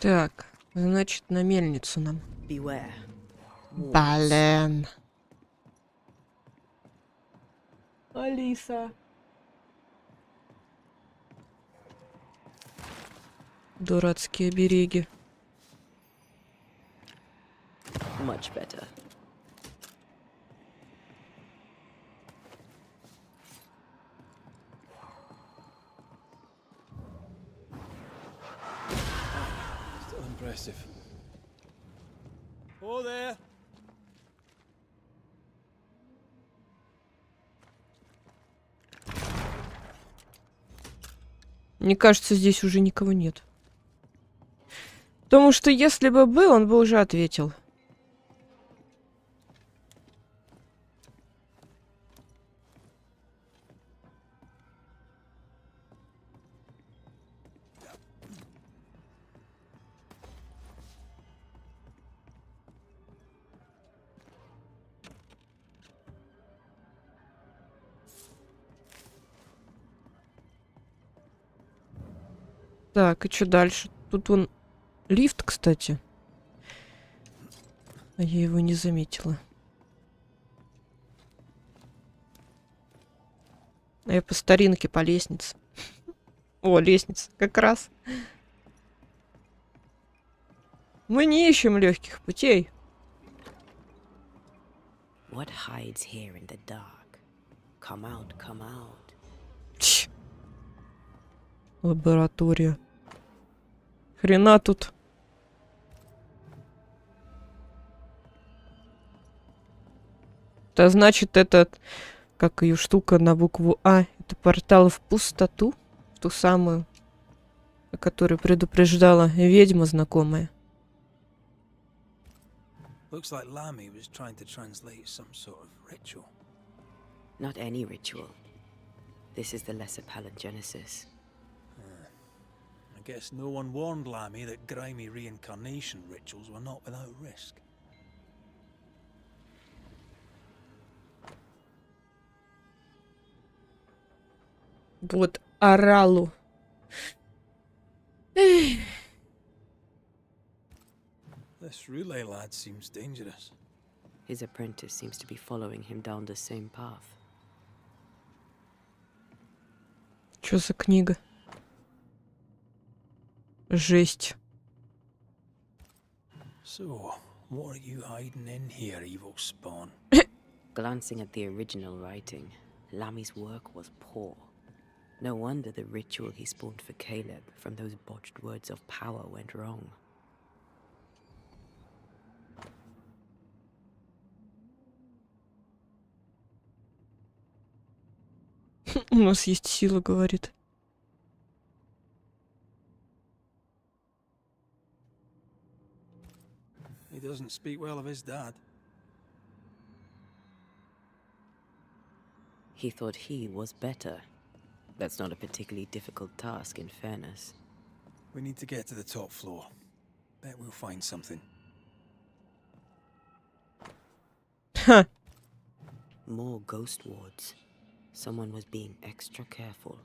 Так, значит, на мельницу нам. Beware. Блин. Алиса. Дурацкие береги. Much better. Still impressive. Oh, there. Мне кажется, здесь уже никого нет. Потому что если бы был, он бы уже ответил. Так, и что дальше? Тут вон лифт, кстати. А я его не заметила. А я по старинке по лестнице. О, лестница, как раз. Мы не ищем легких путей. What hides here in the dark? Come out, come out. Тch. Лаборатория. Хрена тут. Это значит, этот, как ее штука на букву А, это портал в пустоту, в ту самую, о которой предупреждала ведьма знакомая. Looks like Lammy was trying to translate some sort of ritual. Not any ritual. This is the lesser palingenesis. I guess no one warned Lammy that grimy reincarnation rituals were not without risk. Вот, оралу. This relay lad seems dangerous. His apprentice seems to be following him down the same path. Что за книга? Жесть. So, what are you hiding in here, evil spawn? Glancing at the original writing, Lammy's work was poor. No wonder the ritual he spawned for Caleb from those botched words of power went wrong. У нас есть сила, говорит. He doesn't speak well of his dad. He thought he was better. That's not a particularly difficult task, in fairness. We need to get to the top floor. Bet we'll find something. Ха. More ghost wards. Someone was being extra careful.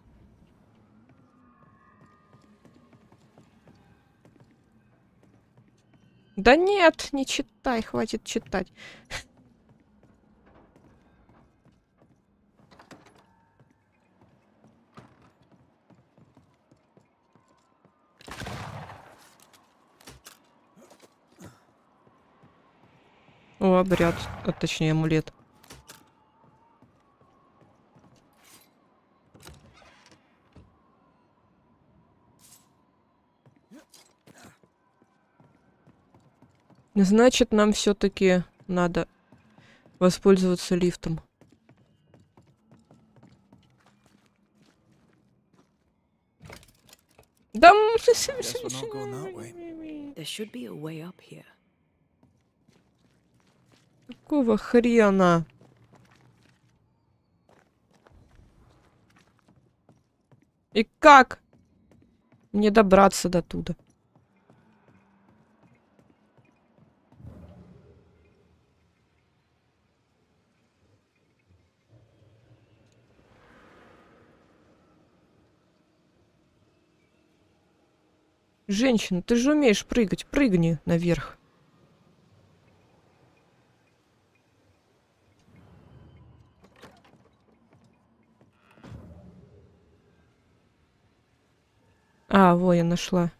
Да нет, не читай, хватит читать. О, обряд, а точнее амулет. Значит, нам все-таки надо воспользоваться лифтом. Да, Guess we're not going that way. There should be a way up here. Какого хрена? И как мне добраться до туда? Женщина, ты же умеешь прыгать. Прыгни наверх. А, во, я нашла.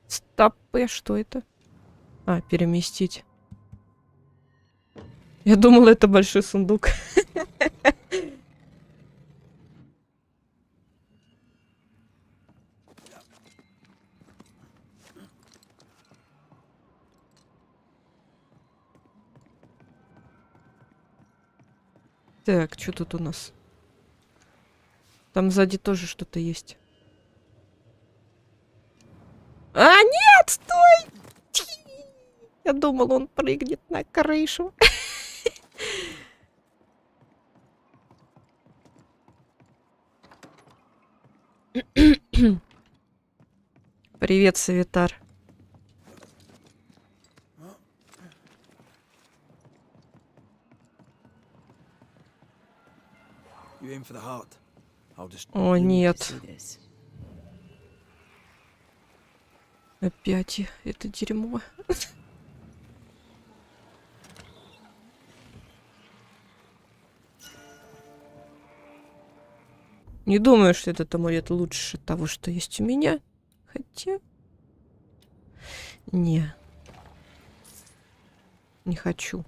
Стоп, что это? А, переместить. Я думала, это большой сундук. Так, что тут у нас? Там сзади тоже что-то есть. А, нет, стой! Я думал, он прыгнет на крышу. Привет, Савитар. You aim for the heart. I'll just... О, You need to нет. see this. Опять это дерьмо. Не думаю, что этот амулет лучше того, что есть у меня. Хотя... Не хочу.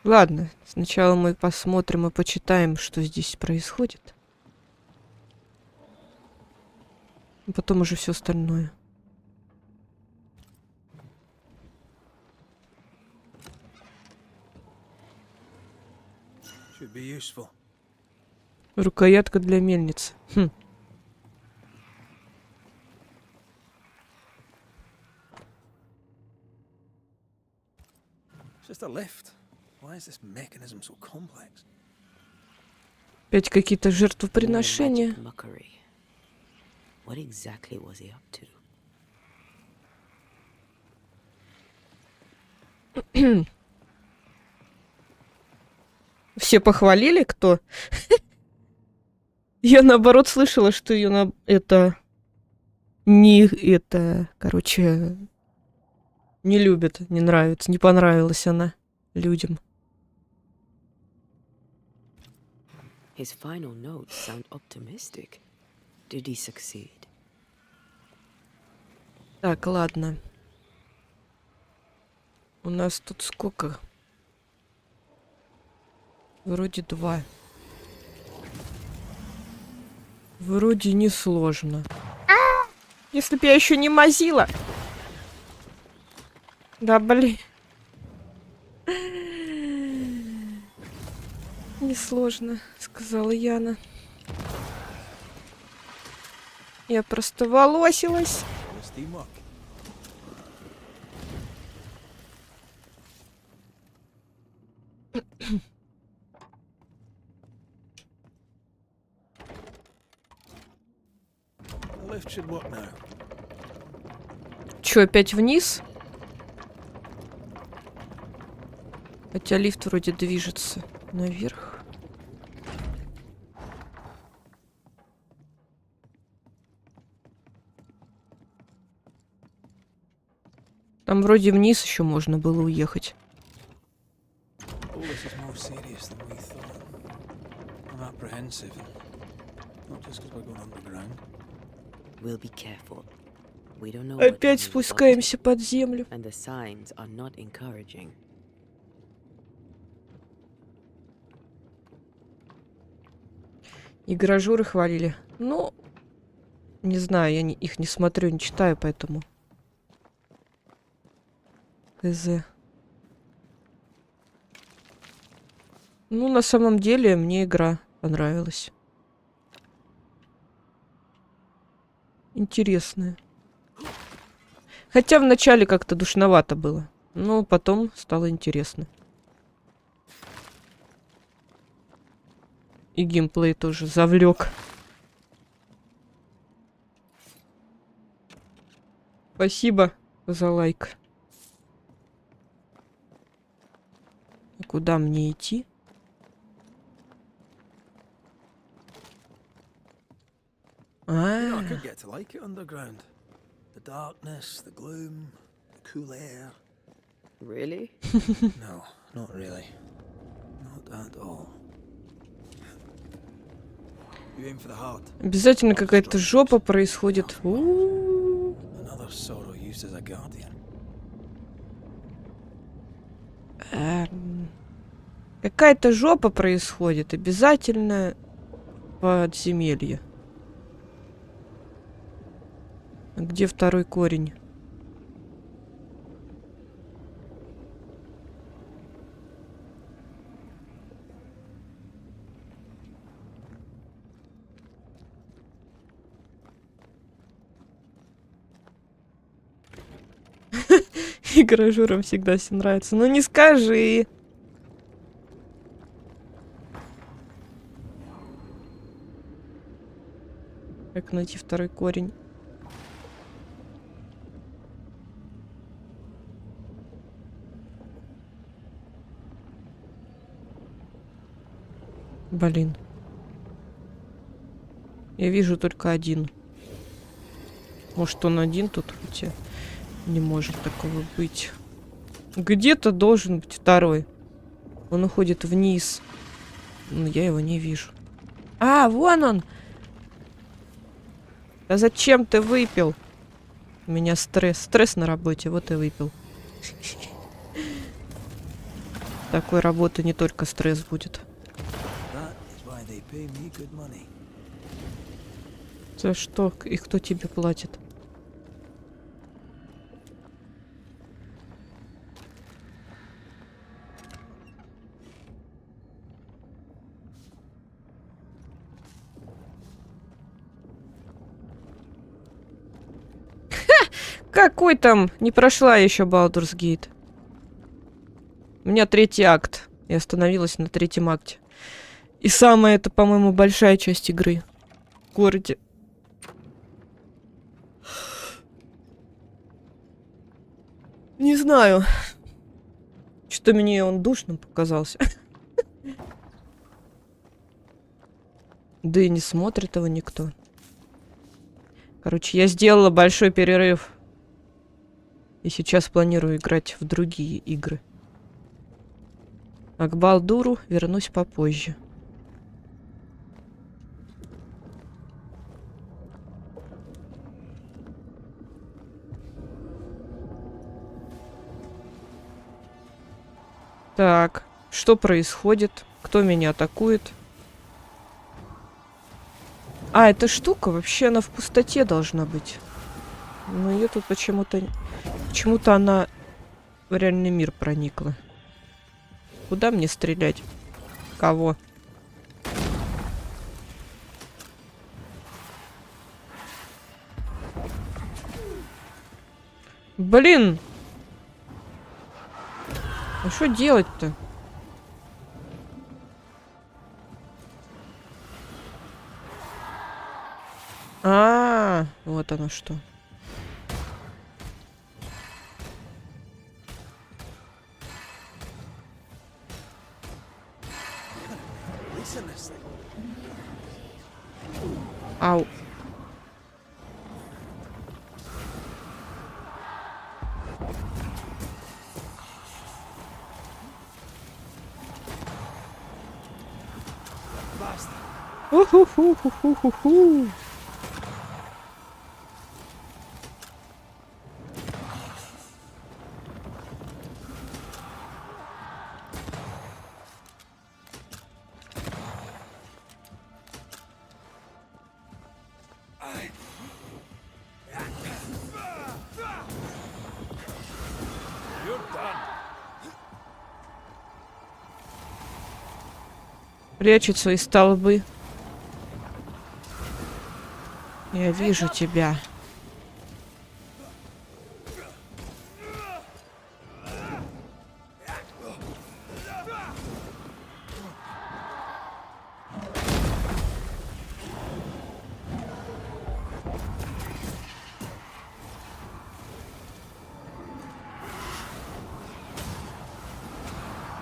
Ладно, сначала мы посмотрим и почитаем, что здесь происходит. А потом уже все остальное. Should be useful. Рукоятка для мельницы. Хм. It's just a lift. Why is this mechanism so complex? Опять какие-то More жертвоприношения. magic mockery. What exactly was he up to? Все похвалили, кто? Я наоборот слышала, что ее короче, не любят, не нравится, не понравилась она людям. His final notes sound optimistic. Did he succeed? Так, ладно. У нас тут сколько? Вроде 2. Вроде несложно. Если б я еще не мазила. Да, блин. Несложно, сказала Яна. Я просто волосилась. Steamwork. The lift should work now. Чё, опять вниз? Хотя лифт вроде движется наверх. Там вроде вниз еще можно было уехать. Oh, this is more serious than we thought. I'm apprehensive. Not just because we're going underground. We'll be careful. We don't know what Опять may be спускаемся под землю. up to, and the signs are not encouraging. И гаражуры хвалили. Ну, не знаю, я их не смотрю, не читаю, поэтому... ХЗ. Ну, на самом деле, мне игра понравилась. интересное. Хотя вначале как-то душновато было, но потом стало интересно. И геймплей тоже завлек. Спасибо за лайк. И куда мне идти? I could get to like it underground. The darkness, the gloom, the cool air. Really? No, not really. Not at all. You aim for the heart. Обязательно какая-то жопа происходит. Another sorrow used as a guardian. Какая-то жопа происходит. Обязательно подземелье. Где второй корень? И гаражерам всегда все нравится. Ну не скажи. Как найти второй корень? Блин. Я вижу только один. Может, он один тут, хотя не может такого быть. Где-то должен быть второй. Он уходит вниз. Но я его не вижу. А, вон он! А зачем ты выпил? У меня стресс. Стресс на работе, вот и выпил. Такой работы не только стресс будет. За что? И кто тебе платит? Какой там? Не прошла еще Baldur's Gate. У меня 3-й акт. Я остановилась на 3-м акте. И самая это, по-моему, большая часть игры. В городе. Не знаю. Что мне он душным показался. Да и не смотрит его никто. Короче, я сделала большой перерыв. И сейчас планирую играть в другие игры. А к Балдуру вернусь попозже. Так, что происходит? Кто меня атакует? А, эта штука вообще она в пустоте должна быть. Но ее тут почему-то она в реальный мир проникла. Куда мне стрелять? Кого? Блин! А что делать-то? Вот оно что. Ау. Уху-ху-ху-ху-ху-ху. Прячут свои столбы. Я вижу тебя.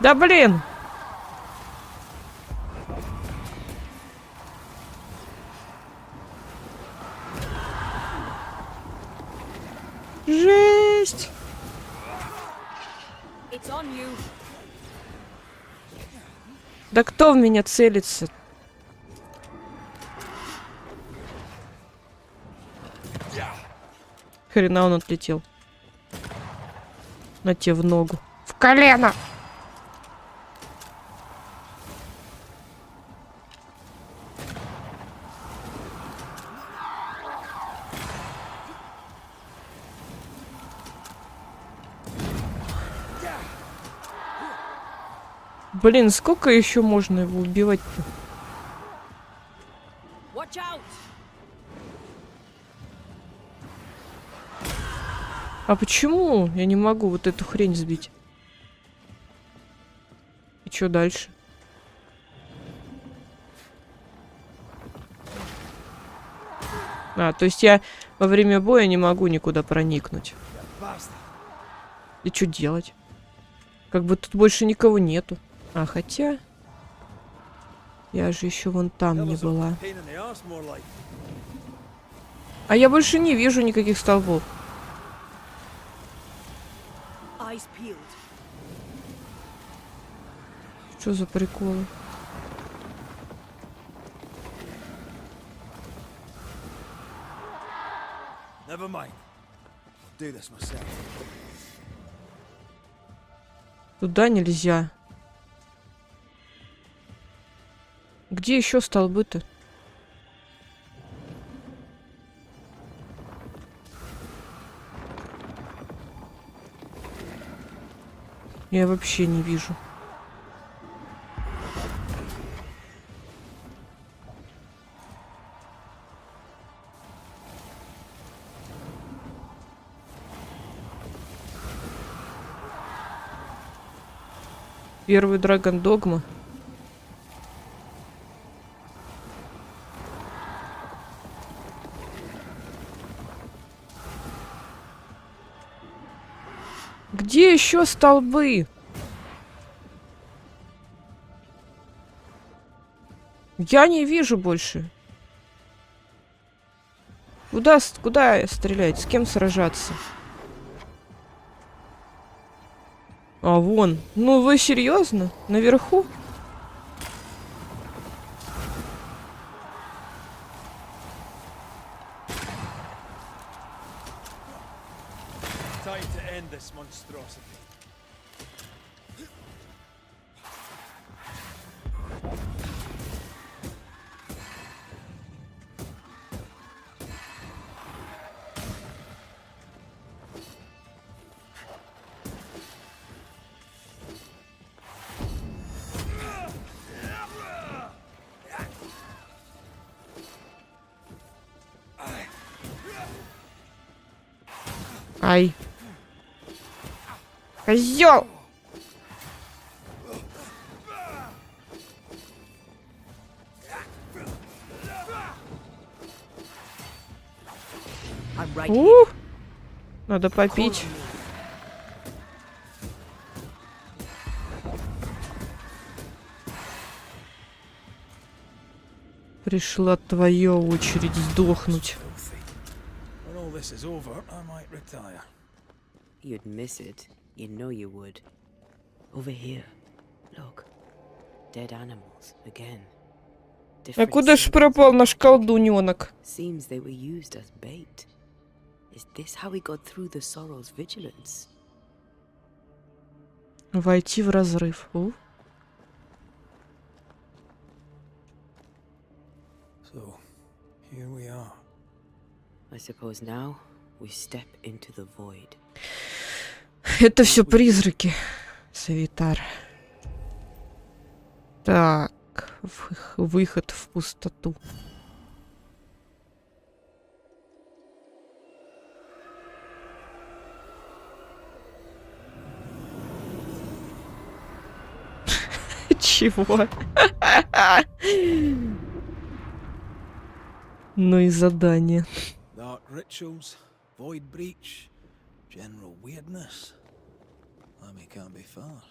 Да блин! Жесть! It's on you. Да кто в меня целится? Хрена он отлетел. На тебе в ногу. В колено! Блин, сколько еще можно его убивать-то? Watch out. А почему я не могу вот эту хрень сбить? И что дальше? А, то есть я во время боя не могу никуда проникнуть. И что делать? Как бы тут больше никого нету. А, хотя... Я же еще вон там не была. А я больше не вижу никаких столбов. Eyes peeled. Что за приколы? Never mind. Do this myself. Туда нельзя. Где еще столбы-то? Я вообще не вижу. Первый Драгон Догма. Где еще столбы? Я не вижу больше. Куда стрелять? С кем сражаться? А вон. Ну вы серьезно? Наверху? Time to end this monstrosity. Ай. Козёл! Надо попить. Пришла твоя очередь сдохнуть. When all this is over, I might retire. You'd miss it. You know you would. Over here. Look. Dead animals again. А куда ж пропал наш колдунёнок? Seems they were used as bait. Is this how we got through the sorrow's vigilance? Войти в разрыв. So, here we are. I suppose now we step into the void. Это все призраки, Савитар. Так, выход в пустоту. Чего? Ну и задание. Dark rituals, void breach, general weirdness. Lammy can't be far.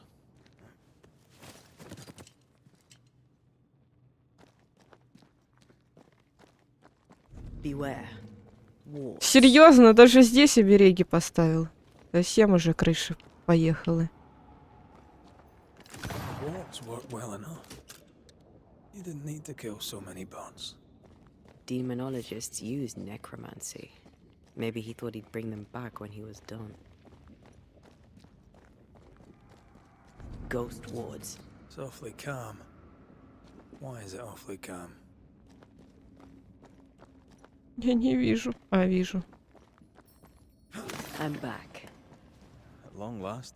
Beware. War. Серьезно, даже здесь обереги поставил. Совсем уже крыша поехала. Warts work well enough. You didn't need to kill so many bots. Demonologists use necromancy. Maybe he thought he'd bring them back when he was done. Ghost wards. It's awfully calm. Why is it awfully calm? Я не вижу. А, вижу. I'm back. At long last.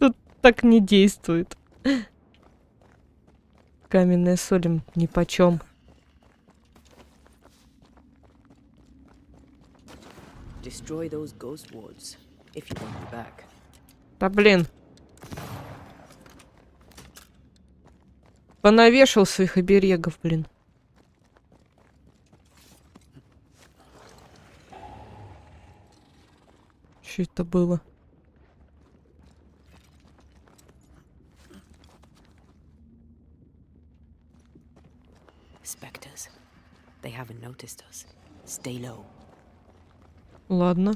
Тут так не действует. Каменная соль им нипочем. Destroy those ghost wards if you want me back. Да блин. Понавешал своих оберегов, блин. Что это было? Spectres. They haven't noticed us. Stay low. Ладно.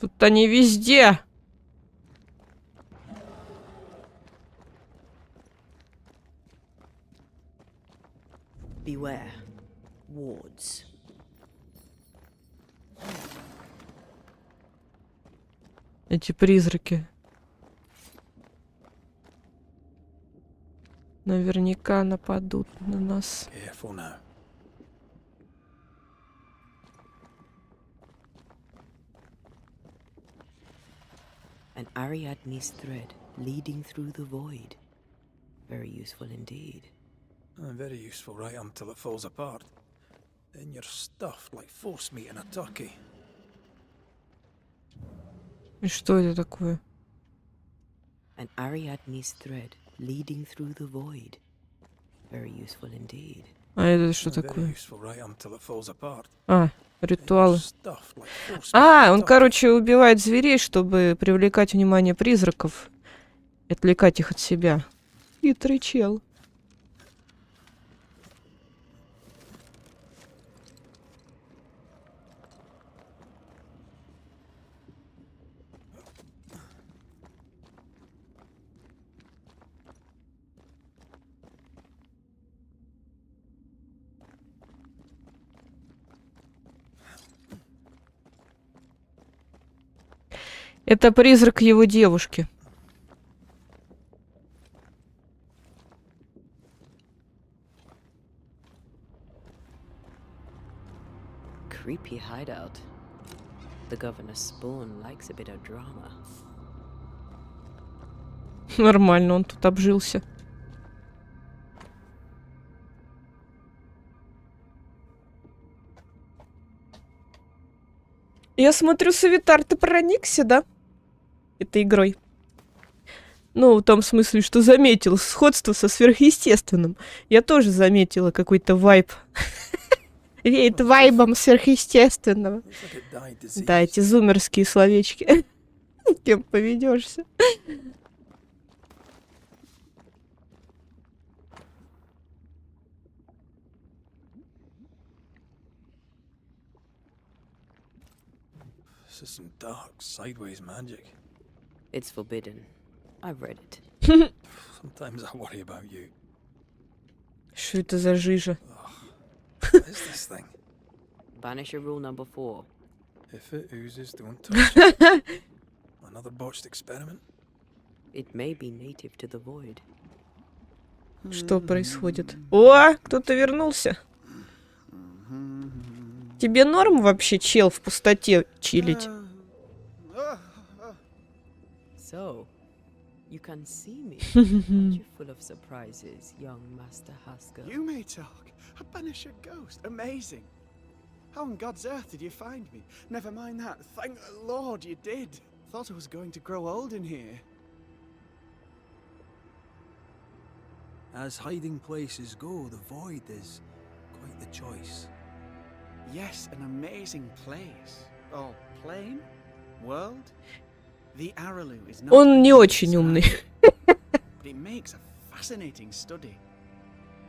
Тут они везде. Beware. Wards. Эти призраки. Наверняка нападут на нас. Careful now. An Ariadne's thread leading through the void. Very useful indeed. Very useful right until it falls apart. Then you're stuffed like force meat in a turkey. И что это такое? An Ariadne's thread leading through the void. Very useful indeed. А это что Very такое? useful right until it falls apart. А, ритуалы. Stuffed like force meat А, in a он, turkey. короче, убивает зверей, чтобы привлекать внимание призраков. И отвлекать их от себя. Хитрый чел. Это призрак его девушки. Creepy hideout. The governor's spawn likes a bit of drama. Нормально, он тут обжился. Я смотрю, Савитар, ты проникся, да? Этой игрой. Ну, в том смысле, что заметил сходство со сверхъестественным. Я тоже заметила какой-то вайб. Веет вайбом сверхъестественного. Looks like it died diseased. Да, эти зумерские словечки. С кем поведешься? This is some dark, sideways magic. It's forbidden. I've read it. Sometimes I worry about you. Что это за жижа? What is this thing? Banisher rule number 4. If it oozes, don't touch it. Another botched experiment? It may be native to the void. Что происходит? О, кто-то вернулся. Тебе норм вообще, чел, в пустоте чилить? So, you can see me. Aren't you full of surprises, young Master Haskell? You may talk. A Banisher ghost. Amazing. How on God's earth did you find me? Never mind that. Thank the Lord you did. Thought I was going to grow old in here. As hiding places go, the void is quite the choice. Yes, an amazing place. Oh, plane? World? The Araloo is not... Он не очень умный. But it makes a fascinating study.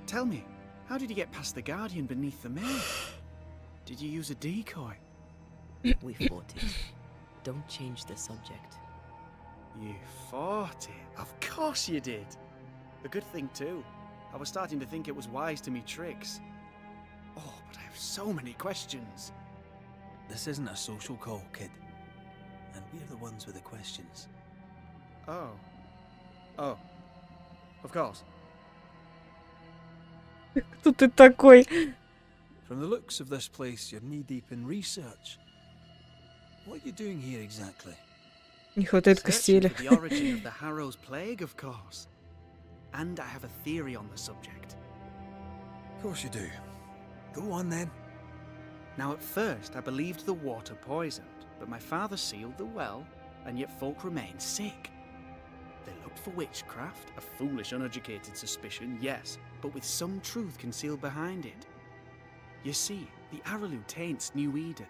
Tell me, how did you get past the Guardian beneath the maze? Did you use a decoy? We fought it. Don't change the subject. You fought it? Of course you did. A good thing too. I was starting to think it was wise to me tricks. Oh, but I have so many questions. This isn't a social call, kid. And we're the ones with the questions. Oh. Oh. Of course. Кто ты такой? From the looks of this place, you're knee-deep in research. What are you doing here exactly? Не хватает Searching костеля. for the origin of the Harrow's plague, of course. And I have a theory on the subject. Of course you do. Go on then. Now, at first, I believed the water poisoned, but my father sealed the well, and yet folk remained sick. They looked for witchcraft, a foolish, uneducated suspicion, yes, but with some truth concealed behind it. You see, the Araloo taints New Eden.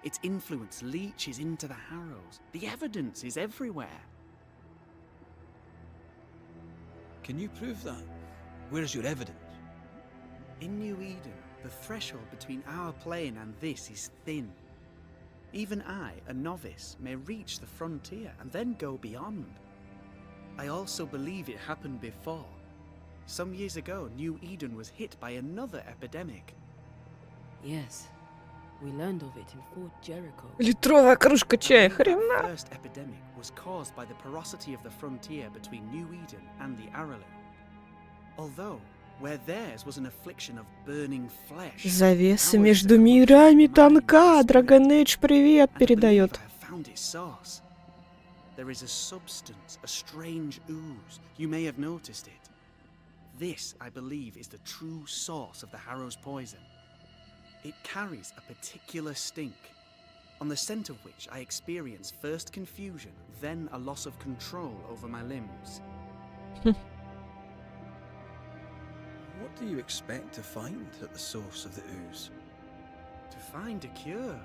Its influence leaches into the Harrows. The evidence is everywhere. Can you prove that? Where's your evidence? In New Eden, the threshold between our plane and this is thin. Even I, a novice, may reach the frontier and then go beyond. I also believe it happened before. Some years ago, New Eden was hit by another epidemic. Yes. We learned of it in Fort Jericho. Литровая кружка чая, I believe хрена. that first epidemic was caused by the porosity of the frontier between New Eden and the Araloo. Although, where theirs was an affliction of burning flesh, Завеса ours is между a мирами corruption of mind тонка. and spirit. Dragon Age привет And I believe передает. I have found its source. There is a substance, a strange ooze. You may have noticed it. This, I believe, is the true source of the Harrow's poison. It carries a particular stink, on the scent of which I experience first confusion, then a loss of control over my limbs. What do you expect to find at the source of the ooze? To find a cure.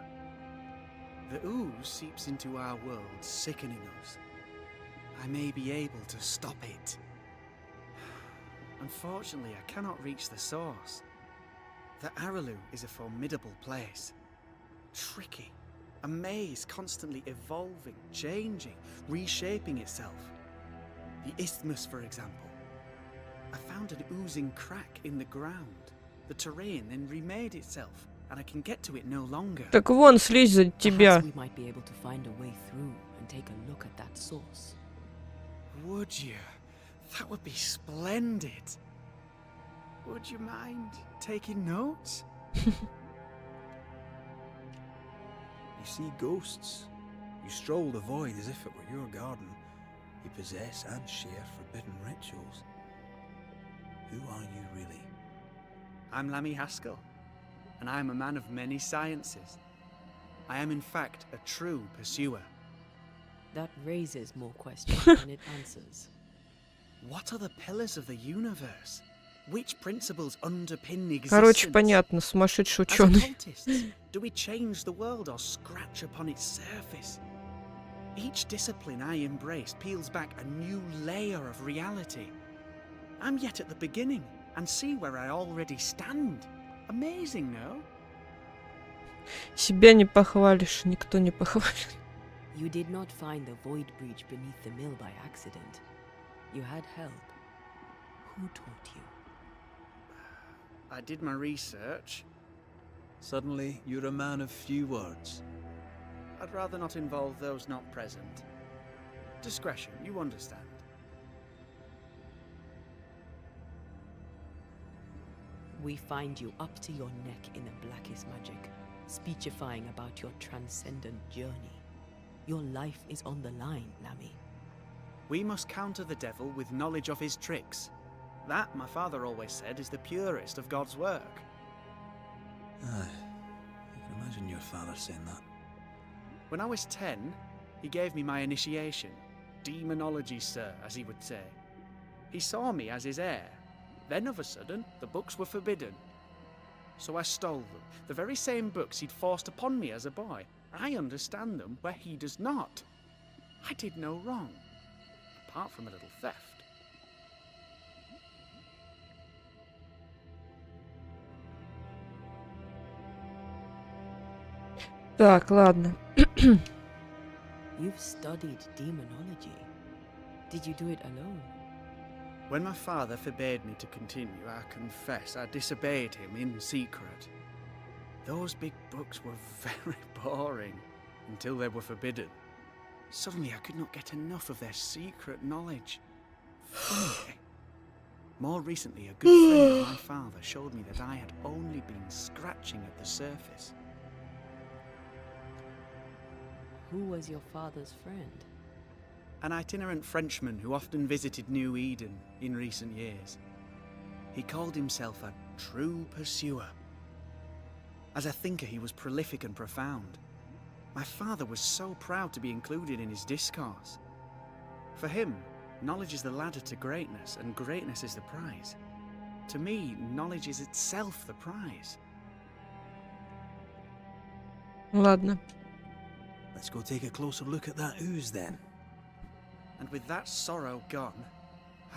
The ooze seeps into our world, sickening us. I may be able to stop it. Unfortunately, I cannot reach the source. The Araloo is a formidable place. Tricky. A maze constantly evolving, changing, reshaping itself. The isthmus, for example. I found an oozing crack in the ground. The terrain then remade itself, and I can get to it no longer. Так вон, слизь за тебя. Perhaps we might be able to find a way through and take a look at that source. Would you? That would be splendid. Would you mind taking notes? You see ghosts. You stroll the void as if it were your garden. You possess and share forbidden rituals. Who are you really? I'm Lammy Haskell, and I am a man of many sciences. I am in fact a true pursuer. That raises more questions than it answers. What are the pillars of the universe? Which principles underpin existence? Короче, понятно, сумасшедший As ученый. occultists, do we change the world or scratch upon its surface? Each discipline I embrace peels back a new layer of reality. I'm yet at the beginning, and see where I already stand. Amazing, no? Себя не похвалишь, никто не похвалит. You did not find the void breach beneath the mill by accident. You had help. Who taught you? I did my research. Suddenly, you're a man of few words. I'd rather not involve those not present. Discretion, you understand. We find you up to your neck in the blackest magic, speechifying about your transcendent journey. Your life is on the line, Lammy. We must counter the devil with knowledge of his tricks. That, my father always said, is the purest of God's work. Aye. your father saying that? When I was 10, he gave me my initiation. Demonology, sir, as he would say. He saw me as his heir. Then, of a sudden, the books were forbidden. So I stole them. The very same books he'd forced upon me as a boy. I understand them where he does not. I did no wrong, apart from a little theft. Так, ладно. You've studied demonology. Did you do it alone? When my father forbade me to continue, I confess I disobeyed him in secret. Those big books were very boring until they were forbidden. Suddenly I could not get enough of their secret knowledge. Funny. More recently, a good friend of my father showed me that I had only been scratching at the surface. Who was your father's friend? An itinerant Frenchman who often visited New Eden in recent years. He called himself a true pursuer. As a thinker, he was prolific and profound. My father was so proud to be included in his discourse. For him, knowledge is the ladder to greatness, and greatness is the prize. To me, knowledge is itself the prize. Ладно. Let's go take a closer look at that ooze then. And with that sorrow gone,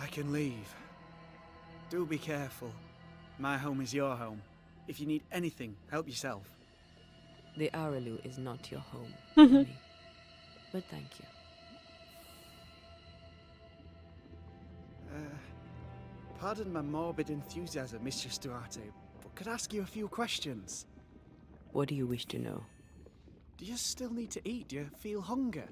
I can leave. Do be careful. My home is your home. If you need anything, help yourself. The Aralu is not your home, Emmy. But thank you. Pardon my morbid enthusiasm, Mistress Duarte, but could I ask you a few questions? What do you wish to know? Do you still need to eat? Do you feel hunger?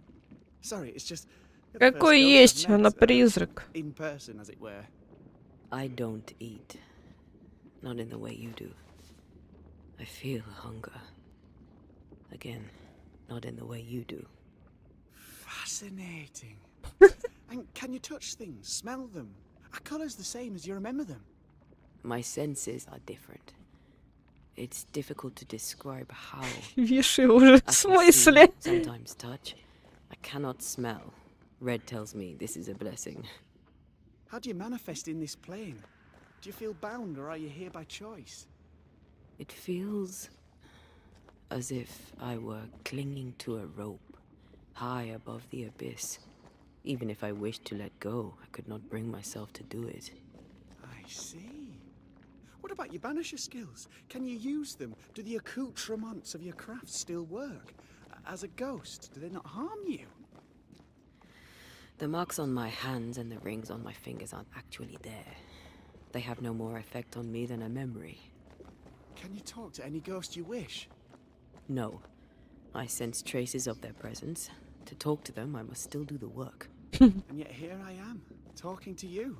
Sorry, it's just... Какой есть? Она призрак. In person, as it were. I don't eat. Not in the way you do. I feel hunger. Again, not in the way you do. Fascinating. And can you touch things, smell them? Are colours the same as you remember them? My senses are different. It's difficult to describe how. Виши уже. В I can смысле? see, sometimes touch. I cannot smell. Red tells me this is a blessing. How do you manifest in this plane? Do you feel bound, or are you here by choice? It feels as if I were clinging to a rope, high above the abyss. Even if I wished to let go, I could not bring myself to do it. I see. What about your banisher skills? Can you use them? Do the accoutrements of your craft still work? As a ghost, do they not harm you? The marks on my hands and the rings on my fingers aren't actually there. They have no more effect on me than a memory. Can you talk to any ghost you wish? No. I sense traces of their presence. To talk to them, I must still do the work. And yet here I am, talking to you.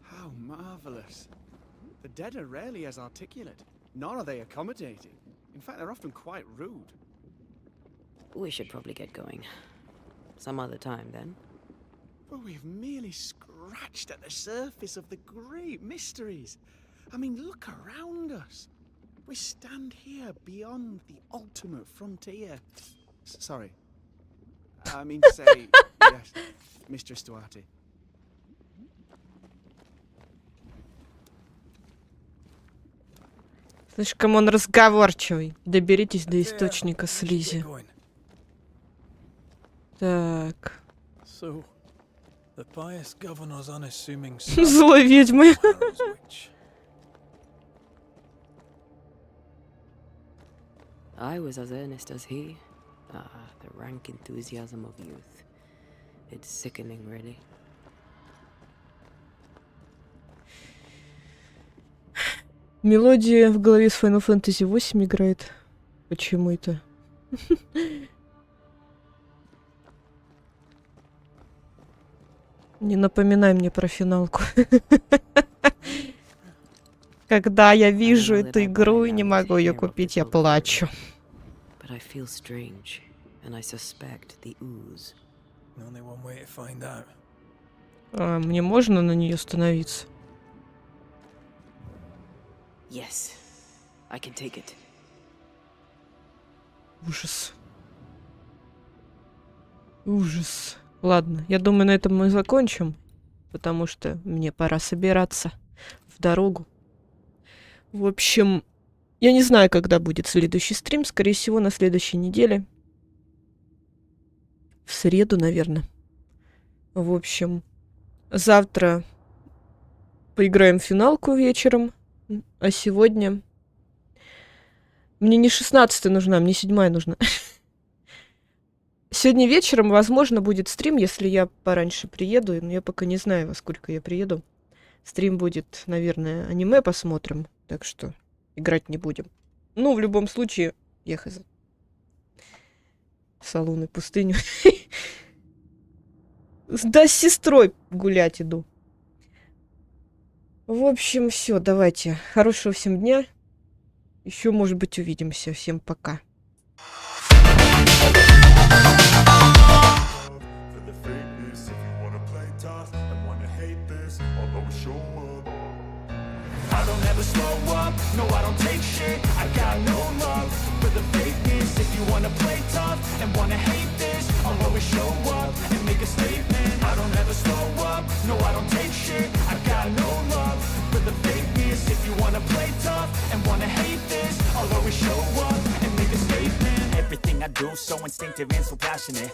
How marvelous. The dead are rarely as articulate, nor are they accommodating. In fact, they're often quite rude. We should probably get going. Some other time, then. But we've merely scratched at the surface of the great mysteries. I mean, look around us. We stand here beyond the ultimate frontier. Sorry. I mean to say, yes, Mistress Duarte. Слишком он разговорчивый. Доберитесь до источника слизи. Так. So, the pious governor's unassuming Злой ведьмы. I was as earnest as he. The rank enthusiasm of youth. It's sickening, really. Мелодия в голове с Final Fantasy 8 играет. Почему это? Не напоминай мне про финалку. Когда я вижу эту игру и не могу ее купить, я плачу. But I feel strange, and I suspect the ooze. Only one way to find out. Мне можно на нее становиться? Yes, I can take it. Ужас. Ужас. Ладно, я думаю, на этом мы закончим, потому что мне пора собираться в дорогу. В общем, я не знаю, когда будет следующий стрим. Скорее всего, на следующей неделе. В среду, наверное. В общем, завтра поиграем в финалку вечером. А сегодня... Мне не 16-я нужна, мне 7-я нужна. Сегодня вечером, возможно, будет стрим, если я пораньше приеду. Но я пока не знаю, во сколько я приеду. Стрим будет, наверное, аниме посмотрим. Так что играть не будем. Ну, в любом случае, я хз. В салон и пустыню. Да, с сестрой гулять иду. В общем, все, давайте. Хорошего всем дня. Еще, может быть, увидимся. Всем пока. I don't ever slow up, no I don't take shit, I got no love for the fakeness. If you wanna play tough and wanna hate this, I'll always show up and make a statement. I don't ever slow up, no I don't take shit, I got no love for the fakeness. If you wanna play tough and wanna hate this, I'll always show up and make a statement. Everything I do so instinctive and so passionate.